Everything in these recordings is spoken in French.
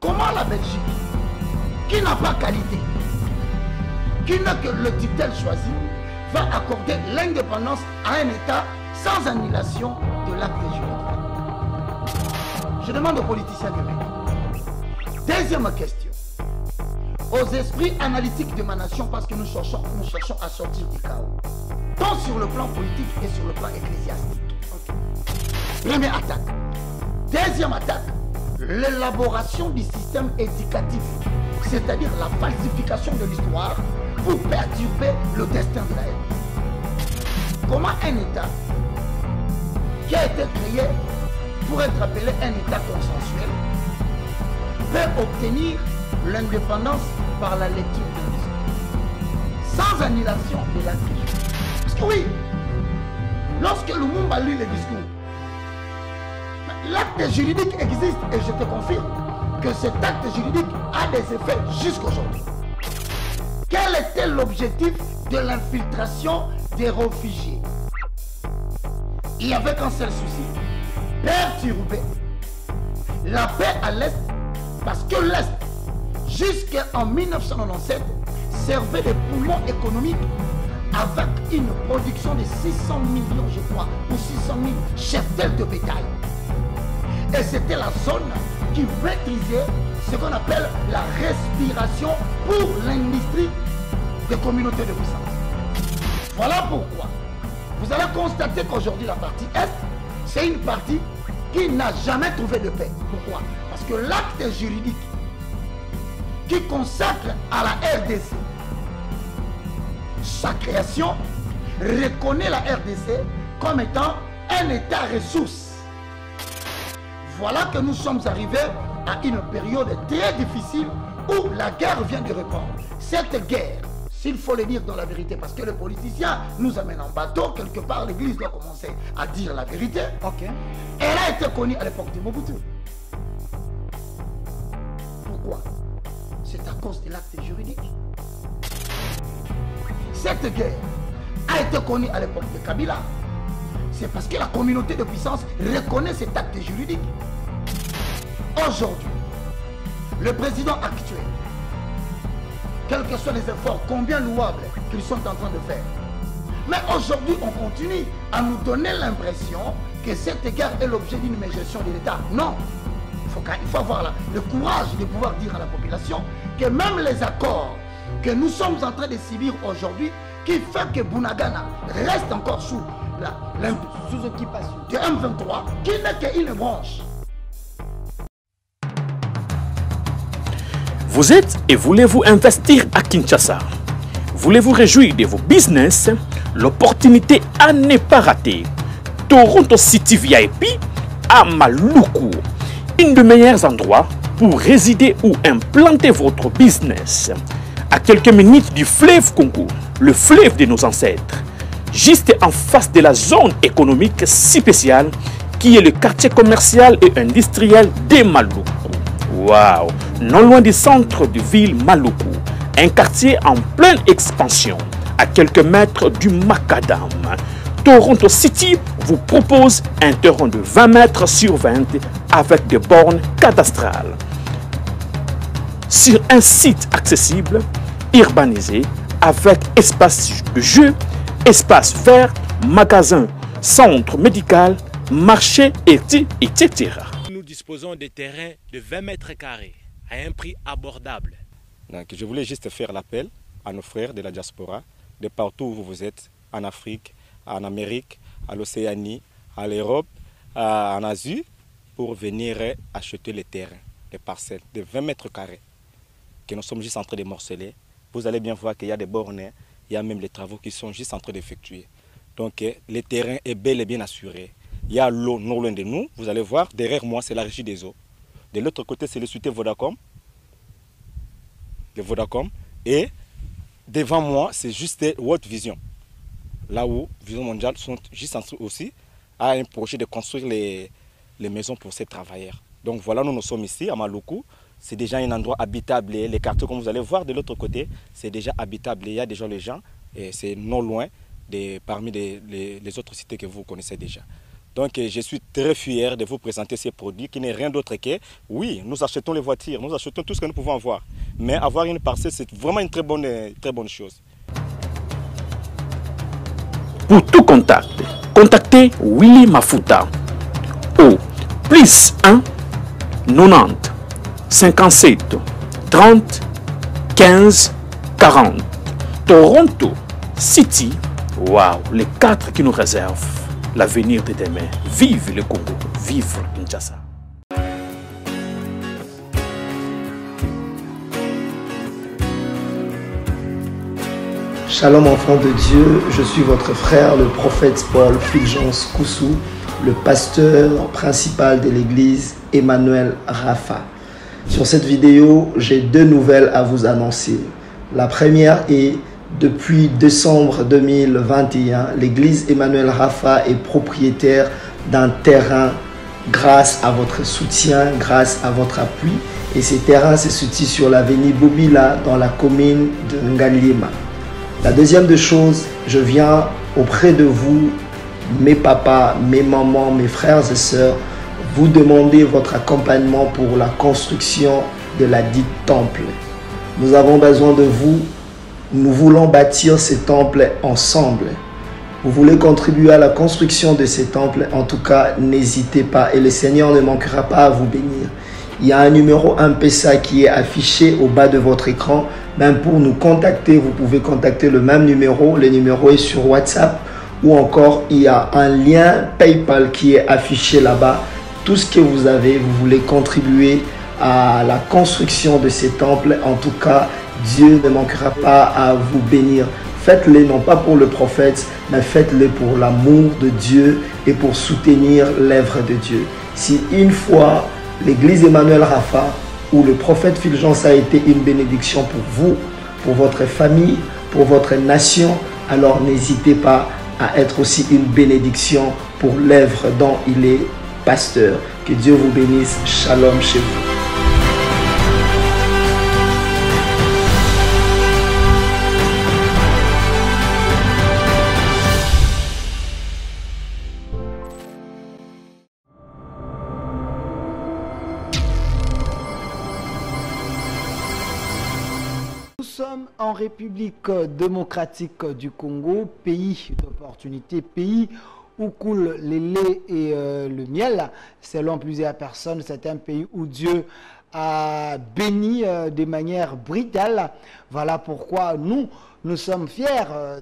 Comment la Belgique, qui n'a pas qualité, qui n'a que le titel choisi, va accorder l'indépendance à un État sans annulation de l'acte juridique? Je demande aux politiciens de m'aider. Deuxième question. Aux esprits analytiques de ma nation, parce que nous cherchons à sortir du chaos, tant sur le plan politique et sur le plan ecclésiastique. Première attaque. Deuxième attaque, l'élaboration du système éducatif, c'est-à-dire la falsification de l'histoire pour perturber le destin de la haine. Comment un État qui a été créé pour être appelé un État consensuel peut obtenir l'indépendance par la lecture de l'histoire, sans annulation de l'acte juridique? Parce que oui, lorsque Lumumba lit le discours, l'acte juridique existe et je te confirme que cet acte juridique a des effets jusqu'aujourd'hui. Quel était l'objectif de l'infiltration des réfugiés? Il n'y avait qu'un seul souci, perturber la paix à l'Est, parce que l'Est, jusqu'en 1997, servait de poumon économique avec une production de 600 millions, je crois, ou 600 000 cheptels de bétail. Et c'était la zone qui maîtrisait ce qu'on appelle la respiration pour l'industrie des communautés de puissance. Voilà pourquoi vous allez constater qu'aujourd'hui la partie Est, c'est une partie qui n'a jamais trouvé de paix. Pourquoi? Parce que l'acte juridique qui consacre à la RDC sa création reconnaît la RDC comme étant un État ressource. Voilà que nous sommes arrivés à une période très difficile où la guerre vient de reprendre. Cette guerre, s'il faut le dire dans la vérité, parce que les politiciens nous amènent en bateau, quelque part l'Église doit commencer à dire la vérité. Okay. Elle a été connue à l'époque de Mobutu. Pourquoi? C'est à cause de l'acte juridique. Cette guerre a été connue à l'époque de Kabila. C'est parce que la communauté de puissance reconnaît cet acte juridique. Aujourd'hui, le président actuel, quels que soient les efforts, combien louables qu'ils sont en train de faire, mais aujourd'hui on continue à nous donner l'impression que cette guerre est l'objet d'une mégestion de l'État. Non, il faut avoir le courage de pouvoir dire à la population que même les accords que nous sommes en train de subir aujourd'hui, qui fait que Bunagana reste encore sous occupation de M23, qui n'est qu'une branche. Vous êtes et voulez-vous investir à Kinshasa? Voulez-vous réjouir de vos business? L'opportunité à ne pas rater. Toronto City VIP à Maluku, un des meilleurs endroits pour résider ou implanter votre business. À quelques minutes du fleuve Congo, le fleuve de nos ancêtres, juste en face de la zone économique si spéciale qui est le quartier commercial et industriel de Maluku. Waouh! Non loin du centre de ville Maluku, un quartier en pleine expansion, à quelques mètres du Macadam. Toronto City vous propose un terrain de 20 mètres sur 20 avec des bornes cadastrales. Sur un site accessible, urbanisé, avec espace de jeu, espace vert, magasin, centre médical, marché, etc. Nous disposons de terrains de 20 mètres carrés à un prix abordable. Donc, je voulais juste faire l'appel à nos frères de la diaspora, de partout où vous êtes, en Afrique, en Amérique, à l'Océanie, à l'Europe, en Asie, pour venir acheter les terrains, les parcelles de 20 mètres carrés que nous sommes juste en train de morceler. Vous allez bien voir qu'il y a des bornes, il y a même les travaux qui sont juste en train d'effectuer. Donc le terrain est bel et bien assuré. Il y a l'eau non loin de nous, vous allez voir, derrière moi c'est la régie des eaux. De l'autre côté c'est le société Vodacom. De Vodacom. Et devant moi c'est juste World Vision. Là où Vision Mondiale sont juste en train aussi à un projet de construire les maisons pour ces travailleurs. Donc voilà, nous sommes ici à Maluku. C'est déjà un endroit habitable. Les quartiers, comme vous allez voir de l'autre côté, c'est déjà habitable. Il y a déjà les gens et c'est non loin parmi les autres cités que vous connaissez déjà. Donc je suis très fier de vous présenter ces produits qui n'est rien d'autre que, oui, nous achetons les voitures, nous achetons tout ce que nous pouvons avoir. Mais avoir une parcelle, c'est vraiment une très bonne chose. Pour tout contact, contactez Willy Mafuta au +1 90 57 30 15 40. Toronto City, waouh, les 4 qui nous réservent l'avenir de demain. Vive le Congo, vive Kinshasa. Shalom enfants de Dieu, je suis votre frère, le prophète Paul Fulgence Koussou, le pasteur principal de l'église Emmanuel Rapha. Sur cette vidéo, j'ai 2 nouvelles à vous annoncer. La première est, depuis décembre 2021, l'église Emmanuel Rapha est propriétaire d'un terrain grâce à votre soutien, grâce à votre appui. Et ces terrains se situent sur l'avenue Bobila dans la commune de Ngaliema. La deuxième des choses, je viens auprès de vous, mes papas, mes mamans, mes frères et sœurs, vous demander votre accompagnement pour la construction de la dite temple. Nous avons besoin de vous. Nous voulons bâtir ces temples ensemble. Vous voulez contribuer à la construction de ces temples, en tout cas, n'hésitez pas et le Seigneur ne manquera pas à vous bénir. Il y a un numéro M-Pesa qui est affiché au bas de votre écran. Même pour nous contacter, vous pouvez contacter le même numéro. Le numéro est sur WhatsApp ou encore il y a un lien PayPal qui est affiché là-bas. Tout ce que vous avez, vous voulez contribuer à la construction de ces temples. En tout cas, Dieu ne manquera pas à vous bénir. Faites-le non pas pour le prophète, mais faites-le pour l'amour de Dieu et pour soutenir l'œuvre de Dieu. Si une fois l'église Emmanuel Rapha ou le prophète Fulgence a été une bénédiction pour vous, pour votre famille, pour votre nation, alors n'hésitez pas à être aussi une bénédiction pour l'œuvre dont il est pasteur. Que Dieu vous bénisse. Shalom chez vous. Nous sommes en République démocratique du Congo, pays d'opportunité, pays où coulent les laits et le miel. Selon plusieurs personnes, c'est un pays où Dieu a béni de manière brutale. Voilà pourquoi nous sommes fiers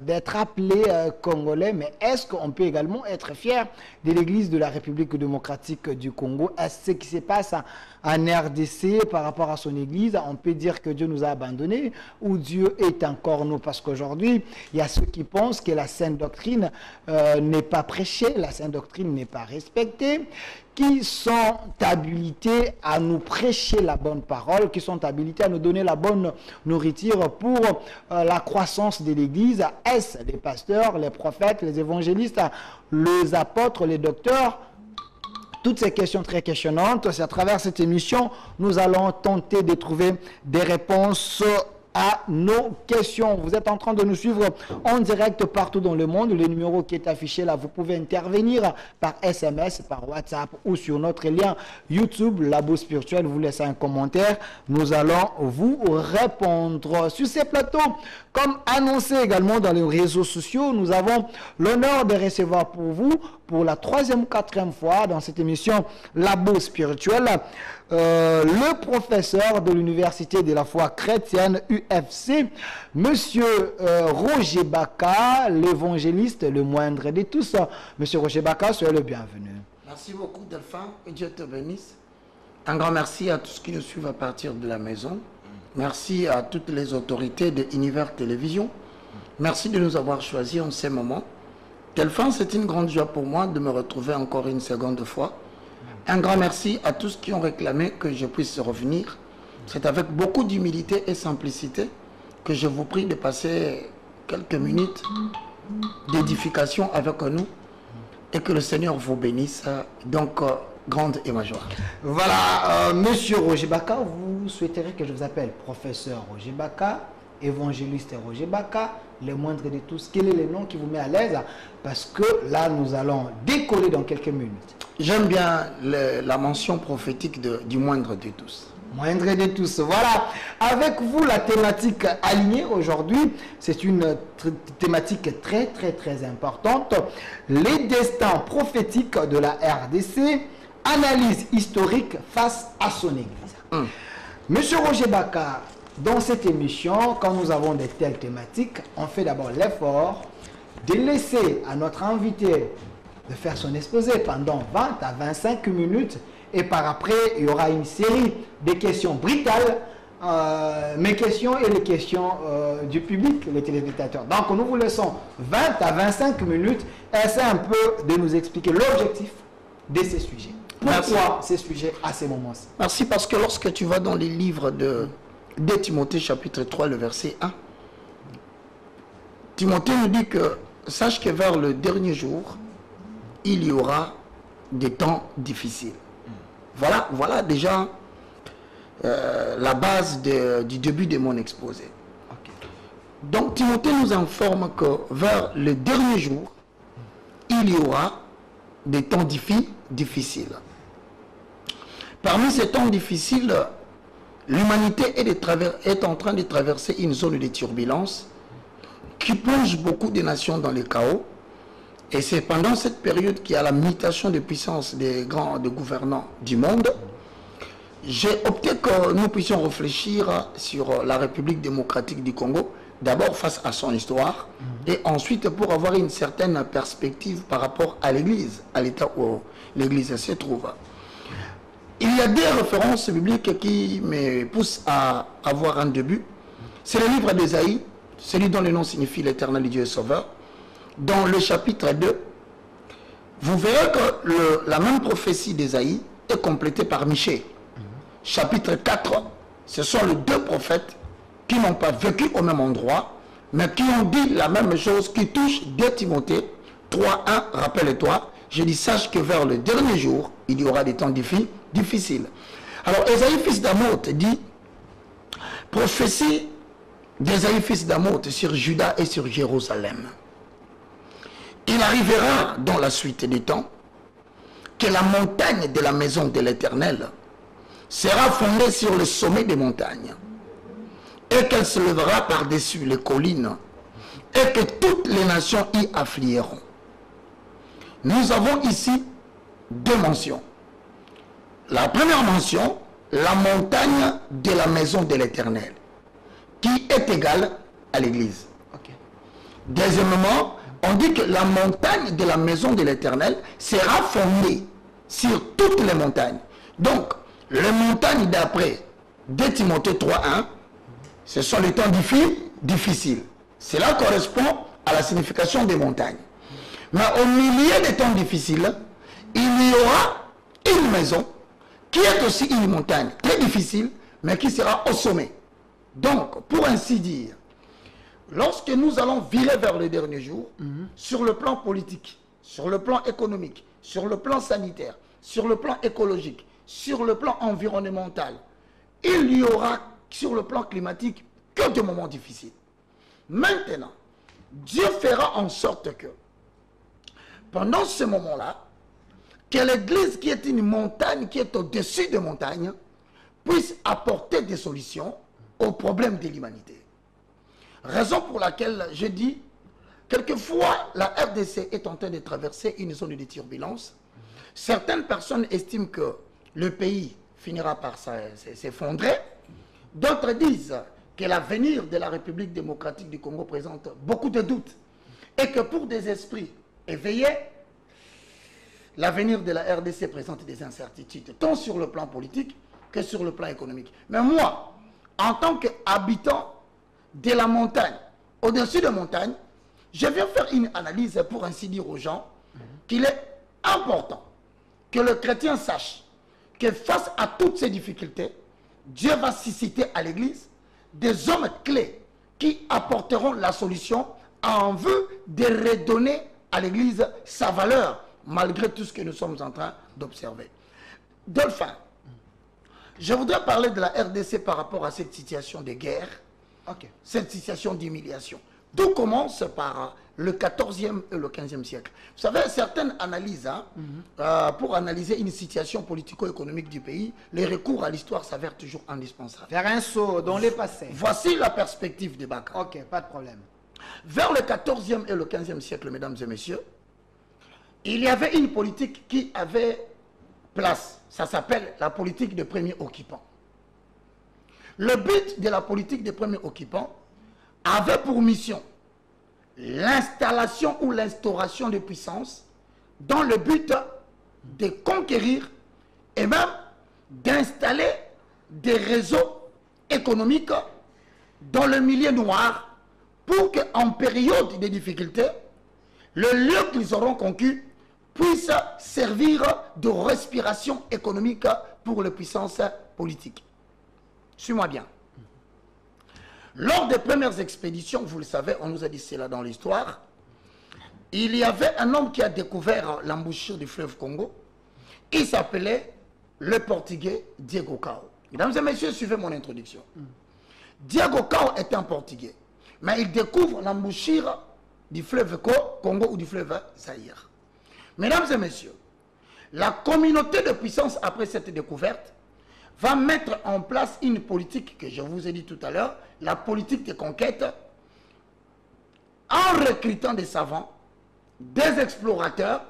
d'être appelés Congolais, mais est-ce qu'on peut également être fiers de l'Église de la République démocratique du Congo? Est-ce ce qui se passe en RDC par rapport à son Église? On peut dire que Dieu nous a abandonnés ou Dieu est encore nous? Parce qu'aujourd'hui, il y a ceux qui pensent que la sainte doctrine n'est pas prêchée, la sainte doctrine n'est pas respectée, qui sont habilités à nous prêcher la bonne parole, qui sont habilités à nous donner la bonne nourriture pour la croissance de l'Église. Est-ce les pasteurs, les prophètes, les évangélistes, les apôtres, les docteurs? Toutes ces questions très questionnantes, c'est à travers cette émission, nous allons tenter de trouver des réponses à nos questions. Vous êtes en train de nous suivre en direct partout dans le monde. Le numéro qui est affiché là, vous pouvez intervenir par SMS, par WhatsApp ou sur notre lien YouTube, Labo Spirituel. Vous laissez un commentaire. Nous allons vous répondre. Sur ces plateaux, comme annoncé également dans les réseaux sociaux, nous avons l'honneur de recevoir pour vous, pour la 3e ou 4e fois dans cette émission Labo Spirituel, le professeur de l'Université de la foi chrétienne UFC, Monsieur Roger Baka, l'évangéliste le moindre de tous. Monsieur Roger Baka, soyez le bienvenu. Merci beaucoup Delphin, que Dieu te bénisse. Un grand merci à tous qui nous suivent à partir de la maison. Merci à toutes les autorités de Univers Télévision. Merci de nous avoir choisis en ces moments. Delphin, c'est une grande joie pour moi de me retrouver encore une seconde fois. Un grand merci à tous qui ont réclamé que je puisse revenir. C'est avec beaucoup d'humilité et simplicité que je vous prie de passer quelques minutes d'édification avec nous et que le Seigneur vous bénisse. Donc, grande et ma joie. Voilà, Monsieur Roger Baka, vous souhaiterez que je vous appelle professeur Roger Baka, évangéliste Roger Baka, le moindre de tous. Quel est le nom qui vous met à l'aise? Parce que là, nous allons décoller dans quelques minutes. J'aime bien la mention prophétique du moindre de tous. Moindre de tous. Voilà. Avec vous, la thématique alignée aujourd'hui, c'est une thématique très, très, très importante. Les destins prophétiques de la RDC, analyse historique face à son église. Monsieur Roger Baka, dans cette émission, quand nous avons de telles thématiques, on fait d'abord l'effort de laisser à notre invité de faire son exposé pendant 20 à 25 minutes. Et par après, il y aura une série de questions brutales, mes questions et les questions du public, les téléspectateurs. Donc, nous vous laissons 20 à 25 minutes. Essayez un peu de nous expliquer l'objectif de ces sujets. Pourquoi ces sujets à ces moments-ci? Merci, parce que lorsque tu vas dans les livres de Timothée chapitre 3, le verset 1, Timothée nous dit que sache que vers le dernier jour, il y aura des temps difficiles. Voilà déjà la base du début de mon exposé. Donc Timothée nous informe que vers le dernier jour, il y aura des temps difficiles. Parmi ces temps difficiles, l'humanité est en train de traverser une zone de turbulence qui plonge beaucoup de nations dans le chaos. Et c'est pendant cette période qu'il y a la mutation de puissance des grands gouvernants du monde. J'ai opté que nous puissions réfléchir sur la République démocratique du Congo, d'abord face à son histoire, et ensuite pour avoir une certaine perspective par rapport à l'Église, à l'état où l'Église se trouve. Il y a des références bibliques qui me poussent à avoir un début. C'est le livre d'Ésaïe, celui dont le nom signifie l'Éternel Dieu Sauveur. Dans le chapitre 2, vous verrez que la même prophétie d'Ésaïe est complétée par Michée. Chapitre 4, ce sont les deux prophètes qui n'ont pas vécu au même endroit, mais qui ont dit la même chose, qui touche 2 Timothée 3.1, rappelle-toi, je dis sache que vers le dernier jour, il y aura des temps difficiles. Alors Ésaïe fils d'Amoth dit, prophétie d'Ésaïe fils d'Amoth sur Juda et sur Jérusalem. Il arrivera dans la suite des temps que la montagne de la maison de l'Éternel sera fondée sur le sommet des montagnes et qu'elle se lèvera par-dessus les collines et que toutes les nations y afflueront. Nous avons ici deux mentions. La première mention, la montagne de la maison de l'Éternel, qui est égale à l'Église. Deuxièmement, on dit que la montagne de la maison de l'Éternel sera fondée sur toutes les montagnes. Donc, les montagnes d'après 2 Timothée 3.1, ce sont les temps difficiles. Cela correspond à la signification des montagnes. Mais au milieu des temps difficiles, il y aura une maison qui est aussi une montagne très difficile, mais qui sera au sommet. Donc, pour ainsi dire, lorsque nous allons virer vers le dernier jour, sur le plan politique, sur le plan économique, sur le plan sanitaire, sur le plan écologique, sur le plan environnemental, il y aura sur le plan climatique que des moments difficiles. Maintenant, Dieu fera en sorte que, pendant ce moment-là, que l'Église qui est une montagne, qui est au-dessus des montagnes, puisse apporter des solutions aux problèmes de l'humanité. Raison pour laquelle je dis, quelquefois, la RDC est en train de traverser une zone de turbulence. Certaines personnes estiment que le pays finira par s'effondrer. D'autres disent que l'avenir de la République démocratique du Congo présente beaucoup de doutes. Et que pour des esprits éveillés, l'avenir de la RDC présente des incertitudes, tant sur le plan politique que sur le plan économique. Mais moi, en tant qu'habitant de la montagne, au-dessus de la montagne, je viens faire une analyse pour ainsi dire aux gens qu'il est important que le chrétien sache que face à toutes ces difficultés, Dieu va susciter à l'Église des hommes clés qui apporteront la solution en vue de redonner à l'Église sa valeur, malgré tout ce que nous sommes en train d'observer. Enfin, je voudrais parler de la RDC par rapport à cette situation de guerre cette situation d'humiliation. Tout commence par le 14e et le 15e siècle. Vous savez, certaines analyses, pour analyser une situation politico-économique du pays, les recours à l'histoire s'avèrent toujours indispensables. Faire un saut dans les passés. Voici la perspective des Baka. Ok, pas de problème. Vers le 14e et le 15e siècle, mesdames et messieurs, il y avait une politique qui avait place. Ça s'appelle la politique des premiers occupants. Le but de la politique des premiers occupants avait pour mission l'installation ou l'instauration de puissances dans le but de conquérir et même d'installer des réseaux économiques dans le milieu noir pour qu'en période de difficulté, le lieu qu'ils auront conquis puisse servir de respiration économique pour les puissances politiques. Suis-moi bien. Lors des premières expéditions, vous le savez, on nous a dit cela dans l'histoire, il y avait un homme qui a découvert l'embouchure du fleuve Congo. Il s'appelait le Portugais Diego Cao. Mesdames et messieurs, suivez mon introduction. Diego Cao est un Portugais, mais il découvre l'embouchure du fleuve Congo ou du fleuve Zaïre. Mesdames et messieurs, la communauté de puissance, après cette découverte, va mettre en place une politique que je vous ai dit tout à l'heure, la politique de conquête, en recrutant des savants, des explorateurs,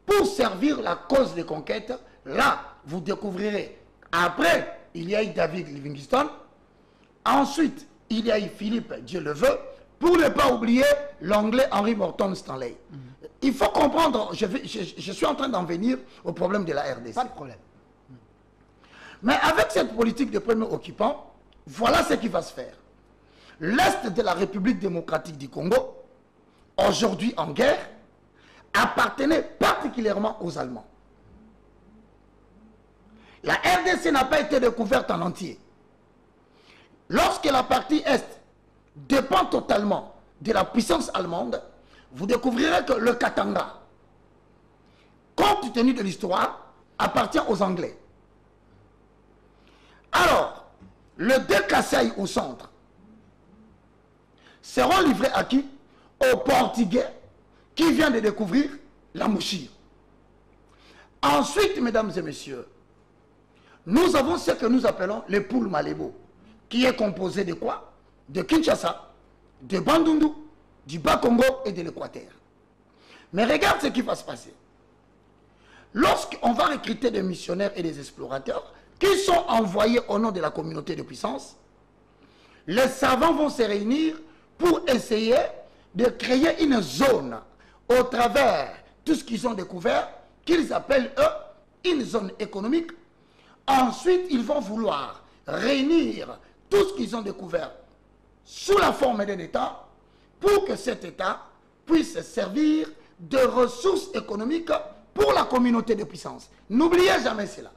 pour servir la cause de conquête. Là, vous découvrirez, après, il y a eu David Livingstone, ensuite, il y a eu Philippe Dieu le veut, pour ne pas oublier l'anglais Henry Morton Stanley. Il faut comprendre, je suis en train d'en venir au problème de la RDC. Pas de problème. Mais avec cette politique de premier occupant, voilà ce qui va se faire. L'Est de la République démocratique du Congo, aujourd'hui en guerre, appartenait particulièrement aux Allemands. La RDC n'a pas été découverte en entier. Lorsque la partie Est dépend totalement de la puissance allemande, vous découvrirez que le Katanga, compte tenu de l'histoire, appartient aux Anglais. Alors, les deux Kasaï au centre seront livrés à qui? Aux Portugais qui viennent de découvrir la Mouchir. Ensuite, mesdames et messieurs, nous avons ce que nous appelons les poules Malébo, qui est composé de quoi? De Kinshasa, de Bandundu, du Bas-Congo et de l'Équateur. Mais regarde ce qui va se passer. Lorsqu'on va recruter des missionnaires et des explorateurs qui sont envoyés au nom de la communauté de puissance, les savants vont se réunir pour essayer de créer une zone au travers tout ce qu'ils ont découvert, qu'ils appellent eux une zone économique. Ensuite, ils vont vouloir réunir tout ce qu'ils ont découvert sous la forme d'un État pour que cet État puisse servir de ressources économiques pour la communauté de puissance. N'oubliez jamais cela.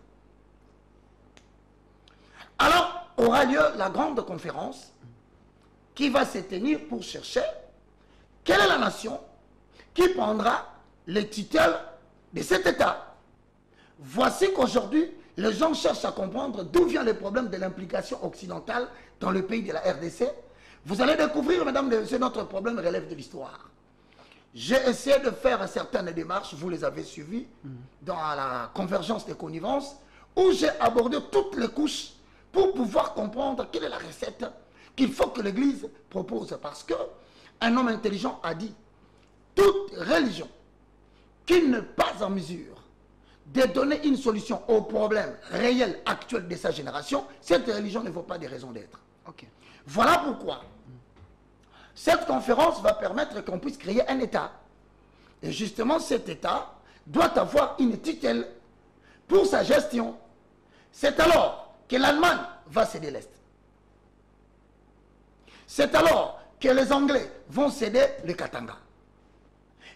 Alors, aura lieu la grande conférence qui va se tenir pour chercher quelle est la nation qui prendra les tutelles de cet État. Voici qu'aujourd'hui, les gens cherchent à comprendre d'où vient le problème de l'implication occidentale dans le pays de la RDC. Vous allez découvrir, mesdames et messieurs, notre problème relève de l'histoire. J'ai essayé de faire certaines démarches, vous les avez suivies, dans la convergence des connivences, où j'ai abordé toutes les couches pour pouvoir comprendre quelle est la recette qu'il faut que l'Église propose. Parce que un homme intelligent a dit, toute religion qui n'est pas en mesure de donner une solution aux problèmes réels actuels de sa génération, cette religion ne vaut pas de raison d'être. Okay. Voilà pourquoi cette conférence va permettre qu'on puisse créer un État. Et justement, cet État doit avoir une tutelle pour sa gestion. C'est alors que l'Allemagne va céder l'Est. C'est alors que les Anglais vont céder le Katanga.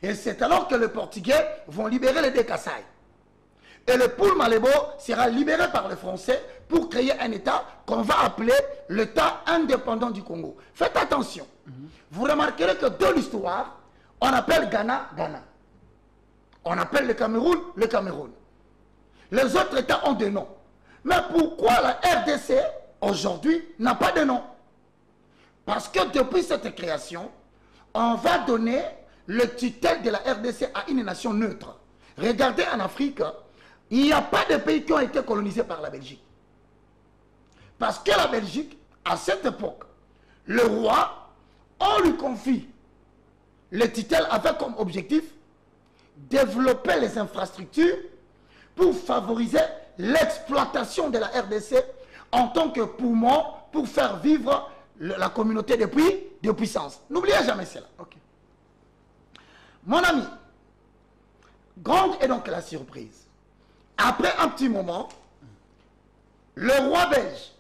Et c'est alors que les Portugais vont libérer les deux Kasaï. Et le Poul Malébo sera libéré par les Français pour créer un État qu'on va appeler l'État indépendant du Congo. Faites attention. Vous remarquerez que dans l'histoire, on appelle Ghana, Ghana. On appelle le Cameroun. Les autres États ont des noms. Mais pourquoi la RDC, aujourd'hui, n'a pas de nom? Parce que depuis cette création, on va donner le tutelle de la RDC à une nation neutre. Regardez en Afrique, il n'y a pas de pays qui ont été colonisés par la Belgique. Parce que la Belgique, à cette époque, le roi, on lui confie le tutelle avec comme objectif développer les infrastructures pour favoriser l'exploitation de la RDC en tant que poumon pour faire vivre la communauté de puissance. N'oubliez jamais cela. Okay. Mon ami, grande est donc la surprise. Après un petit moment, le roi belge,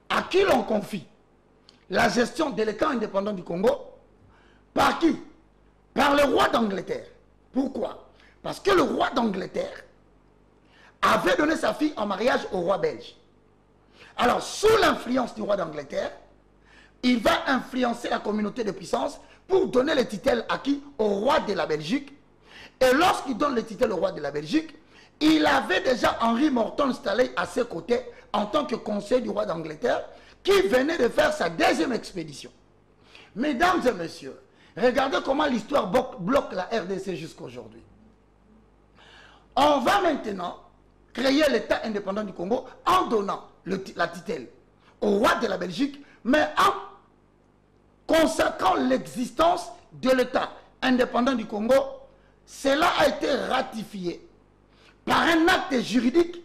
à qui l'on confie la gestion de l'État indépendant du Congo, par qui? Par le roi d'Angleterre. Pourquoi? Parce que le roi d'Angleterre avait donné sa fille en mariage au roi belge. Alors, sous l'influence du roi d'Angleterre, il va influencer la communauté de puissance pour donner le titre à qui? Au roi de la Belgique. Et lorsqu'il donne le titre au roi de la Belgique, il avait déjà Henri Morton installé à ses côtés en tant que conseiller du roi d'Angleterre qui venait de faire sa deuxième expédition. Mesdames et messieurs, regardez comment l'histoire bloque la RDC jusqu'à aujourd'hui. On va maintenant créer l'État indépendant du Congo en donnant la tutelle au roi de la Belgique, mais en consacrant l'existence de l'État indépendant du Congo. Cela a été ratifié par un acte juridique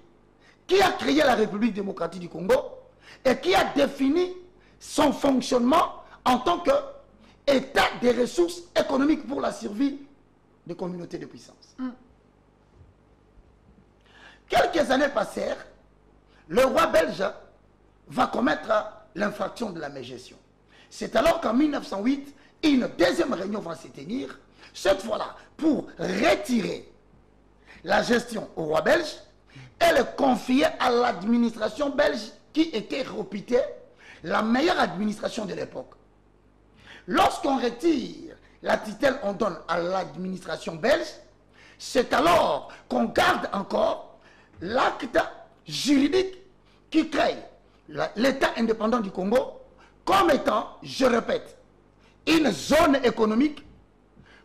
qui a créé la République démocratique du Congo et qui a défini son fonctionnement en tant qu'État des ressources économiques pour la survie des communautés de puissance. Quelques années passèrent, le roi belge va commettre l'infraction de la mégestion. C'est alors qu'en 1908, une deuxième réunion va se tenir, cette fois-là pour retirer la gestion au roi belge et le confier à l'administration belge qui était réputée la meilleure administration de l'époque. Lorsqu'on retire la tutelle, on donne à l'administration belge, c'est alors qu'on garde encore l'acte juridique qui crée l'État indépendant du Congo comme étant, je répète, une zone économique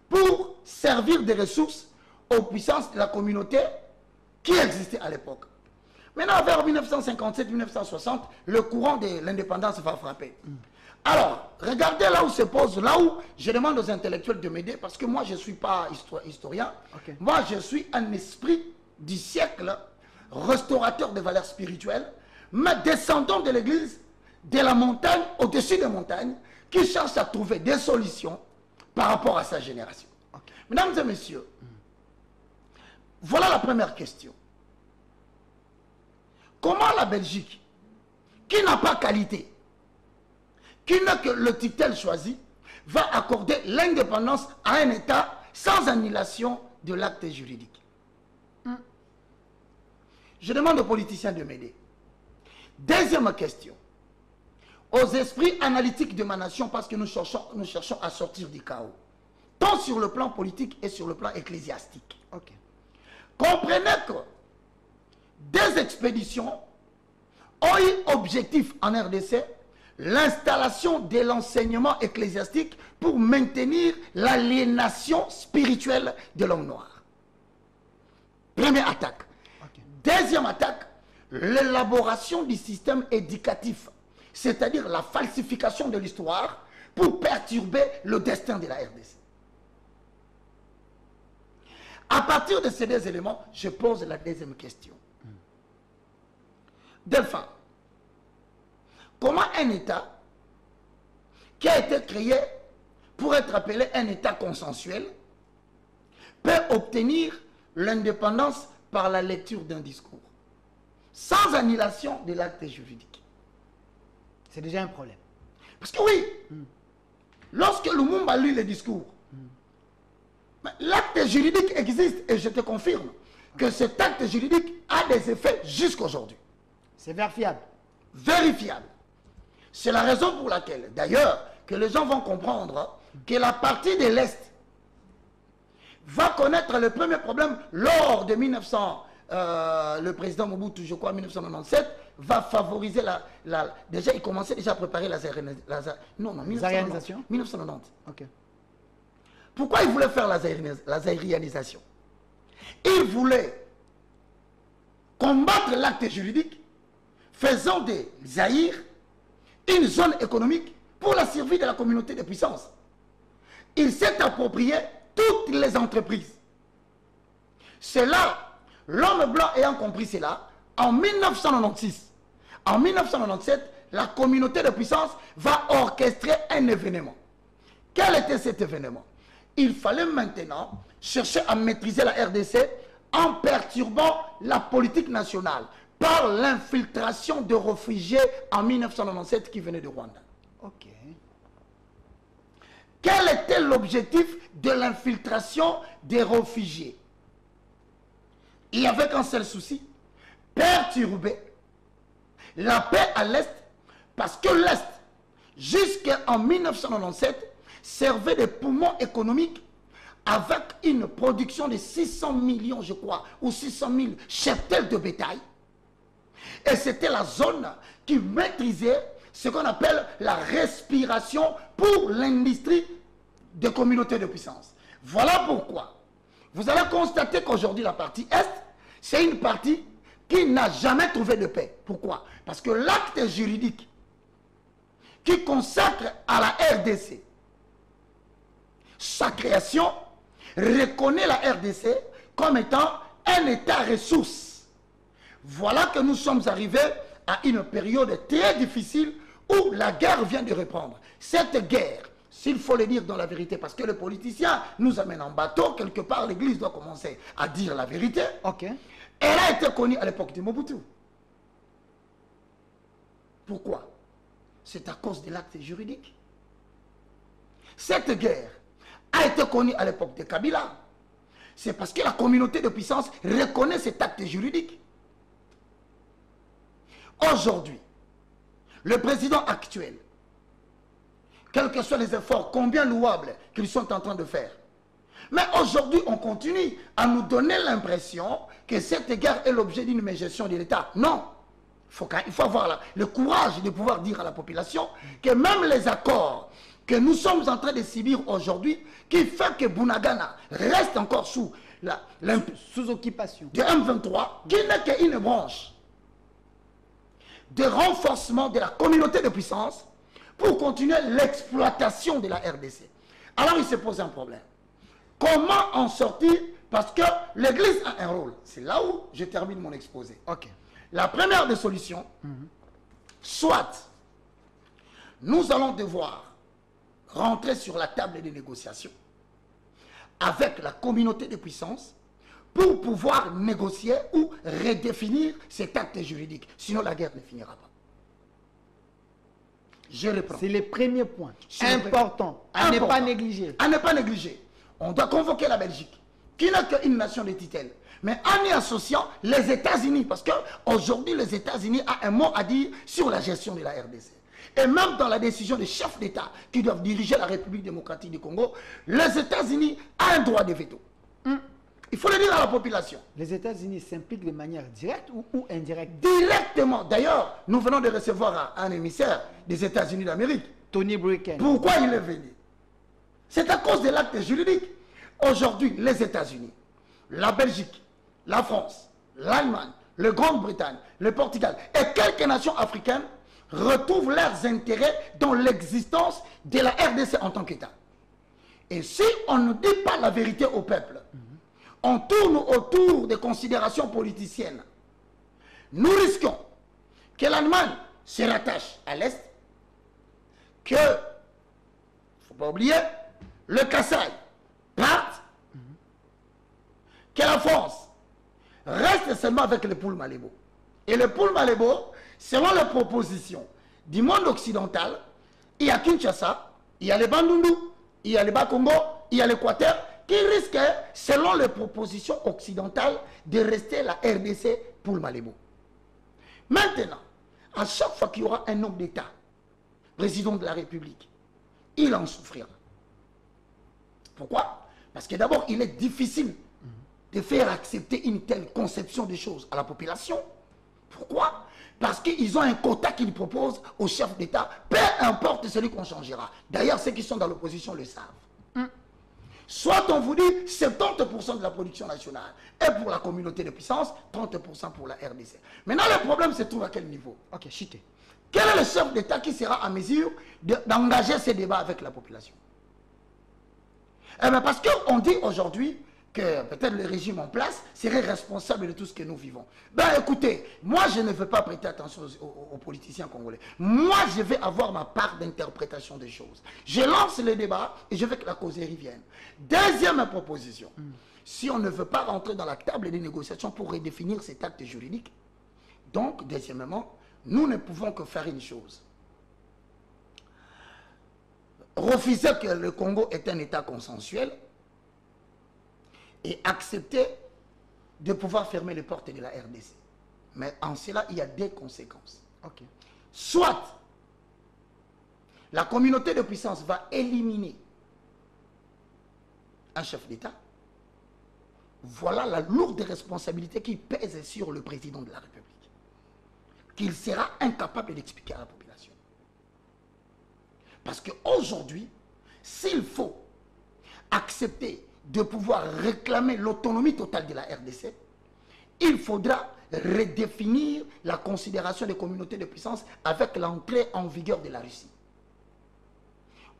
pour servir des ressources aux puissances de la communauté qui existait à l'époque. Maintenant, vers 1957-1960, le courant de l'indépendance va frapper. Alors, regardez là où se pose, là où je demande aux intellectuels de m'aider, parce que moi, je ne suis pas historien. Okay. Moi, je suis un esprit du siècle, restaurateur des valeurs spirituelles, mais descendant de l'église, de la montagne, au-dessus des montagnes, qui cherche à trouver des solutions par rapport à sa génération. Okay. Mesdames et messieurs, voilà la première question. Comment la Belgique, qui n'a pas qualité, qui n'a que le titre choisi, va accorder l'indépendance à un État sans annulation de l'acte juridique? Je demande aux politiciens de m'aider. Deuxième question. Aux esprits analytiques de ma nation, parce que nous cherchons à sortir du chaos, tant sur le plan politique et sur le plan ecclésiastique. Okay. Comprenez que des expéditions ont eu objectif en RDC l'installation de l'enseignement ecclésiastique pour maintenir l'aliénation spirituelle de l'homme noir. Première attaque. Okay. Deuxième attaque, l'élaboration du système éducatif, c'est-à-dire la falsification de l'histoire pour perturber le destin de la RDC. À partir de ces deux éléments, je pose la deuxième question. Delphin, comment un État qui a été créé pour être appelé un État consensuel peut obtenir l'indépendance par la lecture d'un discours, sans annulation de l'acte juridique? C'est déjà un problème. Parce que oui, lorsque Lumumba lit le discours, l'acte juridique existe et je te confirme que cet acte juridique a des effets jusqu'aujourd'hui. C'est vérifiable. Vérifiable. C'est la raison pour laquelle, d'ailleurs, que les gens vont comprendre que la partie de l'Est va connaître le premier problème lors de le président Mobutu, je crois, 1997, va favoriser déjà, il commençait déjà à préparer la 1990. Ok. Pourquoi il voulait faire la zaïrianisation? Il voulait combattre l'acte juridique, faisant des Zaïre une zone économique pour la survie de la communauté de puissance. Il s'est approprié toutes les entreprises. C'est là, l'homme blanc ayant compris cela, en 1996, en 1997, la communauté de puissance va orchestrer un événement. Quel était cet événement? Il fallait maintenant chercher à maîtriser la RDC en perturbant la politique nationale par l'infiltration de réfugiés en 1997 qui venaient de Rwanda. Ok. Quel était l'objectif de l'infiltration des réfugiés? Il n'y avait qu'un seul souci, perturber la paix à l'Est, parce que l'Est, jusqu'en 1997, servait de poumon économique avec une production de 600 millions, je crois, ou 600 000 cheptels de bétail. Et c'était la zone qui maîtrisait ce qu'on appelle la respiration pour l'industrie des communautés de puissance. Voilà pourquoi vous allez constater qu'aujourd'hui la partie Est, c'est une partie qui n'a jamais trouvé de paix. Pourquoi? Parce que l'acte juridique qui consacre à la RDC sa création reconnaît la RDC comme étant un État ressource. Voilà que nous sommes arrivés à une période très difficile où la guerre vient de reprendre. Cette guerre, s'il faut le dire dans la vérité, parce que les politiciens nous amènent en bateau, quelque part l'Église doit commencer à dire la vérité. Ok. Elle a été connue à l'époque de Mobutu. Pourquoi? C'est à cause de l'acte juridique. Cette guerre a été connue à l'époque de Kabila. C'est parce que la communauté de puissance reconnaît cet acte juridique. Aujourd'hui, le président actuel, quels que soient les efforts, combien louables qu'ils sont en train de faire, mais aujourd'hui, on continue à nous donner l'impression que cette guerre est l'objet d'une mégestion de l'État. Non. Il faut avoir le courage de pouvoir dire à la population que même les accords que nous sommes en train de subir aujourd'hui, qui fait que Bunagana reste encore sous occupation de M23, qui n'est qu'une branche de renforcement de la communauté de puissance pour continuer l'exploitation de la RDC. Alors il se pose un problème. Comment en sortir? Parce que l'Église a un rôle. C'est là où je termine mon exposé. Ok. La première des solutions, soit nous allons devoir rentrer sur la table des négociations avec la communauté de puissance pour pouvoir négocier ou redéfinir cet acte juridique. Sinon, la guerre ne finira pas. Je reprends. C'est le premier point. Important. À ne pas négliger. À ne pas négliger. On doit convoquer la Belgique, qui n'a qu'une nation de titelles. Mais en y associant les États-Unis, parce qu'aujourd'hui, les États-Unis ont un mot à dire sur la gestion de la RDC. Et même dans la décision des chefs d'État qui doivent diriger la République démocratique du Congo, les États-Unis ont un droit de veto. Il faut le dire à la population. Les États-Unis s'impliquent de manière directe ou indirecte? Directement. D'ailleurs, nous venons de recevoir un émissaire des États-Unis d'Amérique. Tony Blinken. Pourquoi il est venu? C'est à cause de l'acte juridique. Aujourd'hui, les États-Unis, la Belgique, la France, l'Allemagne, la Grande-Bretagne, le Portugal et quelques nations africaines retrouvent leurs intérêts dans l'existence de la RDC en tant qu'État. Et si on ne dit pas la vérité au peuple, on tourne autour des considérations politiciennes, nous risquons que l'Allemagne se rattache à l'Est, que, il ne faut pas oublier, le Kasaï parte, que la France reste seulement avec le Poul Malébo. Et le Poul Malébo, selon les propositions du monde occidental, il y a Kinshasa, il y a les Bandundu, il y a les Bas-Congo, il y a l'Équateur, qui risquent, selon les propositions occidentales, de rester la RDC Poul Malébo. Maintenant, à chaque fois qu'il y aura un homme d'État, président de la République, il en souffrira. Pourquoi? Parce que d'abord, il est difficile de faire accepter une telle conception des choses à la population. Pourquoi? Parce qu'ils ont un quota qu'ils proposent au chef d'État, peu importe celui qu'on changera. D'ailleurs, ceux qui sont dans l'opposition le savent. Soit on vous dit 70% de la production nationale est pour la communauté de puissance, 30% pour la RDC. Maintenant, le problème se trouve à quel niveau? Ok, chité. Quel est le chef d'État qui sera en mesure d'engager ces débats avec la population? Eh bien, parce qu'on dit aujourd'hui que peut-être le régime en place serait responsable de tout ce que nous vivons. Ben écoutez, moi je ne veux pas prêter attention aux politiciens congolais. Moi je vais avoir ma part d'interprétation des choses. Je lance le débat et je veux que la causerie vienne. Deuxième proposition, si on ne veut pas rentrer dans la table des négociations pour redéfinir cet acte juridique, donc deuxièmement, nous ne pouvons que faire une chose. Refuser que le Congo est un État consensuel et accepter de pouvoir fermer les portes de la RDC. Mais en cela, il y a des conséquences. Ok. Soit la communauté de puissance va éliminer un chef d'État. Voilà la lourde responsabilité qui pèse sur le président de la République, qu'il sera incapable d'expliquer à la population. Parce qu'aujourd'hui, s'il faut accepter de pouvoir réclamer l'autonomie totale de la RDC, il faudra redéfinir la considération des communautés de puissance avec l'entrée en vigueur de la Russie.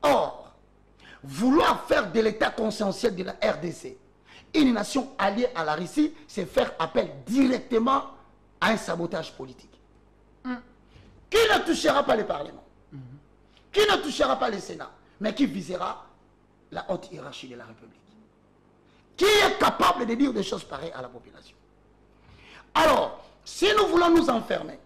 Or, vouloir faire de l'État consensuel de la RDC une nation alliée à la Russie, c'est faire appel directement à un sabotage politique. Qui ne touchera pas le Parlement, qui ne touchera pas le Sénat, mais qui visera la haute hiérarchie de la République. Qui est capable de dire des choses pareilles à la population? Alors, si nous voulons nous enfermer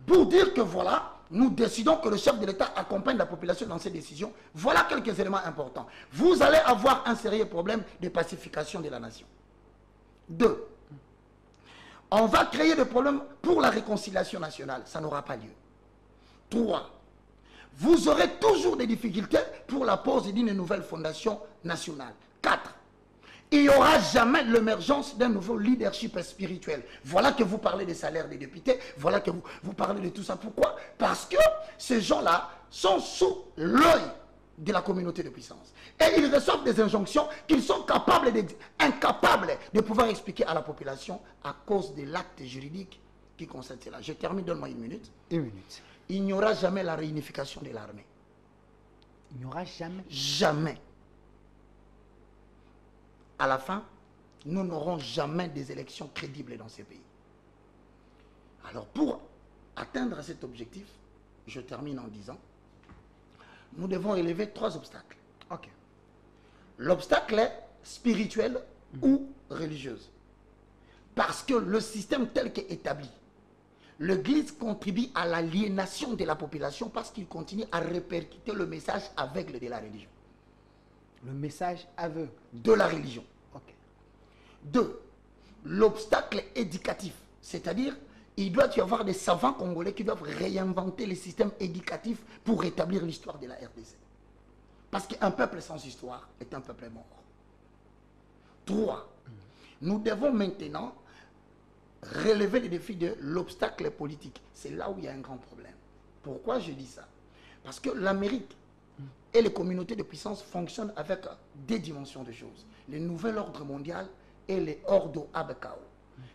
pour dire que voilà, nous décidons que le chef de l'État accompagne la population dans ces décisions, voilà quelques éléments importants. Vous allez avoir un sérieux problème de pacification de la nation. 2. On va créer des problèmes pour la réconciliation nationale. Ça n'aura pas lieu. 3. Vous aurez toujours des difficultés pour la pose d'une nouvelle fondation nationale. 4. Il n'y aura jamais l'émergence d'un nouveau leadership spirituel. Voilà que vous parlez des salaires des députés, voilà que vous parlez de tout ça. Pourquoi? Parce que ces gens-là sont sous l'œil de la communauté de puissance. Et ils reçoivent des injonctions qu'ils sont incapables de pouvoir expliquer à la population à cause de l'acte juridique qui concerne cela. Je termine, donne-moi une minute. Une minute. Il n'y aura jamais la réunification de l'armée. Il n'y aura jamais. Jamais. À la fin, nous n'aurons jamais des élections crédibles dans ces pays. Alors pour atteindre cet objectif, je termine en disant, nous devons élever 3 obstacles. Ok. L'obstacle est spirituel ou religieux. Parce que le système tel qu'établi, l'Église contribue à l'aliénation de la population parce qu'il continue à répercuter le message aveugle de la religion. Le message aveugle de la religion. Ok. 2. L'obstacle éducatif. C'est-à-dire, il doit y avoir des savants congolais qui doivent réinventer les systèmes éducatifs pour rétablir l'histoire de la RDC. Parce qu'un peuple sans histoire est un peuple mort. 3. Nous devons maintenant relever les défis de l'obstacle politique. C'est là où il y a un grand problème. Pourquoi je dis ça? Parce que l'Amérique et les communautés de puissance fonctionnent avec des dimensions de choses. Le nouvel ordre mondial et les Ordo Abekao.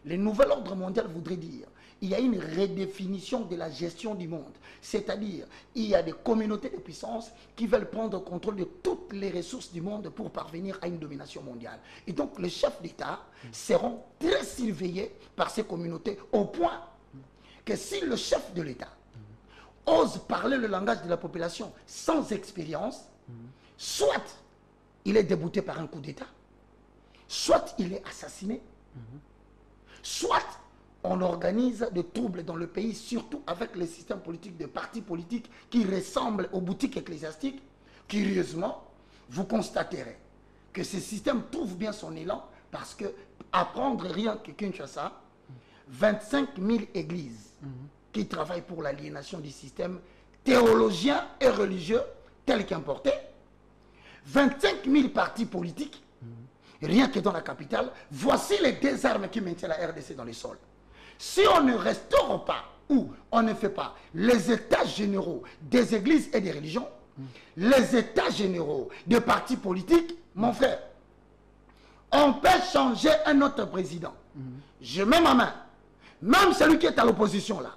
Le nouvel ordre mondial voudrait dire il y a une redéfinition de la gestion du monde. C'est-à-dire, il y a des communautés de puissance qui veulent prendre le contrôle de toutes les ressources du monde pour parvenir à une domination mondiale. Et donc, les chefs d'État seront très surveillés par ces communautés au point que si le chef de l'État ose parler le langage de la population sans expérience, soit il est débouté par un coup d'État, soit il est assassiné, soit on organise des troubles dans le pays, surtout avec les systèmes politiques de partis politiques qui ressemblent aux boutiques ecclésiastiques. Curieusement, vous constaterez que ce système trouve bien son élan parce que, à prendre rien que Kinshasa, 25 000 églises qui travaillent pour l'aliénation du système théologien et religieux tel qu'importé, 25 000 partis politiques, rien que dans la capitale, voici les 2 armes qui maintiennent la RDC dans les sols. Si on ne restaure pas ou on ne fait pas les états généraux des églises et des religions, les états généraux des partis politiques, mon frère, on peut changer un autre président. Je mets ma main. Même celui qui est à l'opposition là.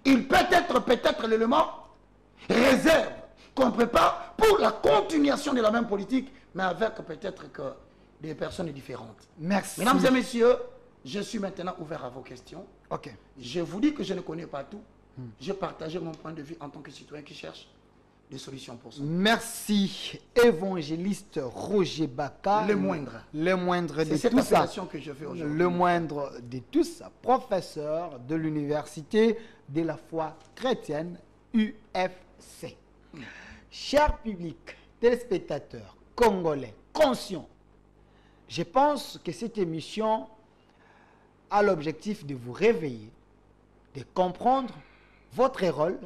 Il peut être l'élément réserve qu'on prépare pour la continuation de la même politique, mais avec peut-être que des personnes différentes. Merci. Mesdames et messieurs, je suis maintenant ouvert à vos questions. Ok. Je vous dis que je ne connais pas tout. J'ai partagé mon point de vue en tant que citoyen qui cherche des solutions pour ça. Merci, évangéliste Roger Baka. Le moindre. Le moindre de C'est cette tout ça. appellation que je fais aujourd'hui. Le moindre de tous, professeur de l'université de la foi chrétienne UFC. Cher public, téléspectateurs, congolais, conscients, je pense que cette émission a l'objectif de vous réveiller, de comprendre votre rôle,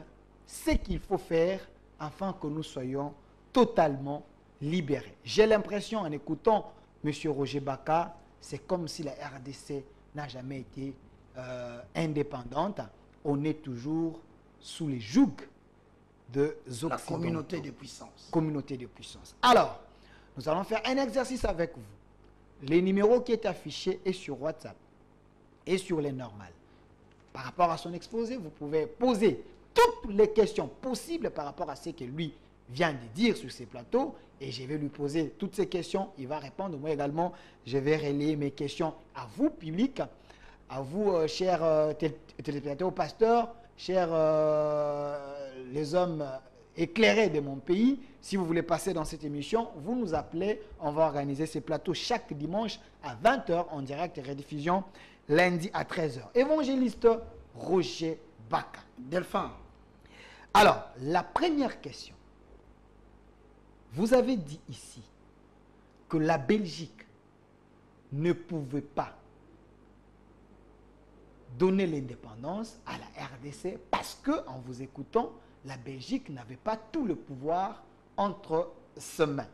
ce qu'il faut faire afin que nous soyons totalement libérés. J'ai l'impression, en écoutant M. Roger Baka, c'est comme si la RDC n'a jamais été indépendante. On est toujours sous les jougs de la communauté de puissance. Communauté de puissance. Alors, nous allons faire un exercice avec vous. Le numéro qui est affiché est sur WhatsApp et sur les normales. Par rapport à son exposé, vous pouvez poser toutes les questions possibles par rapport à ce que lui vient de dire sur ces plateaux et je vais lui poser toutes ces questions. Il va répondre. Moi également, je vais relayer mes questions à vous, public, à vous, chers téléspectateurs, pasteurs, chers les hommes éclairés de mon pays. Si vous voulez passer dans cette émission, vous nous appelez. On va organiser ces plateaux chaque dimanche à 20 h en direct et rediffusion lundi à 13 h. Évangéliste Roger Baka. Delphin. Alors, la première question. Vous avez dit ici que la Belgique ne pouvait pas donner l'indépendance à la RDC parce que, en vous écoutant, la Belgique n'avait pas tout le pouvoir entre ses mains.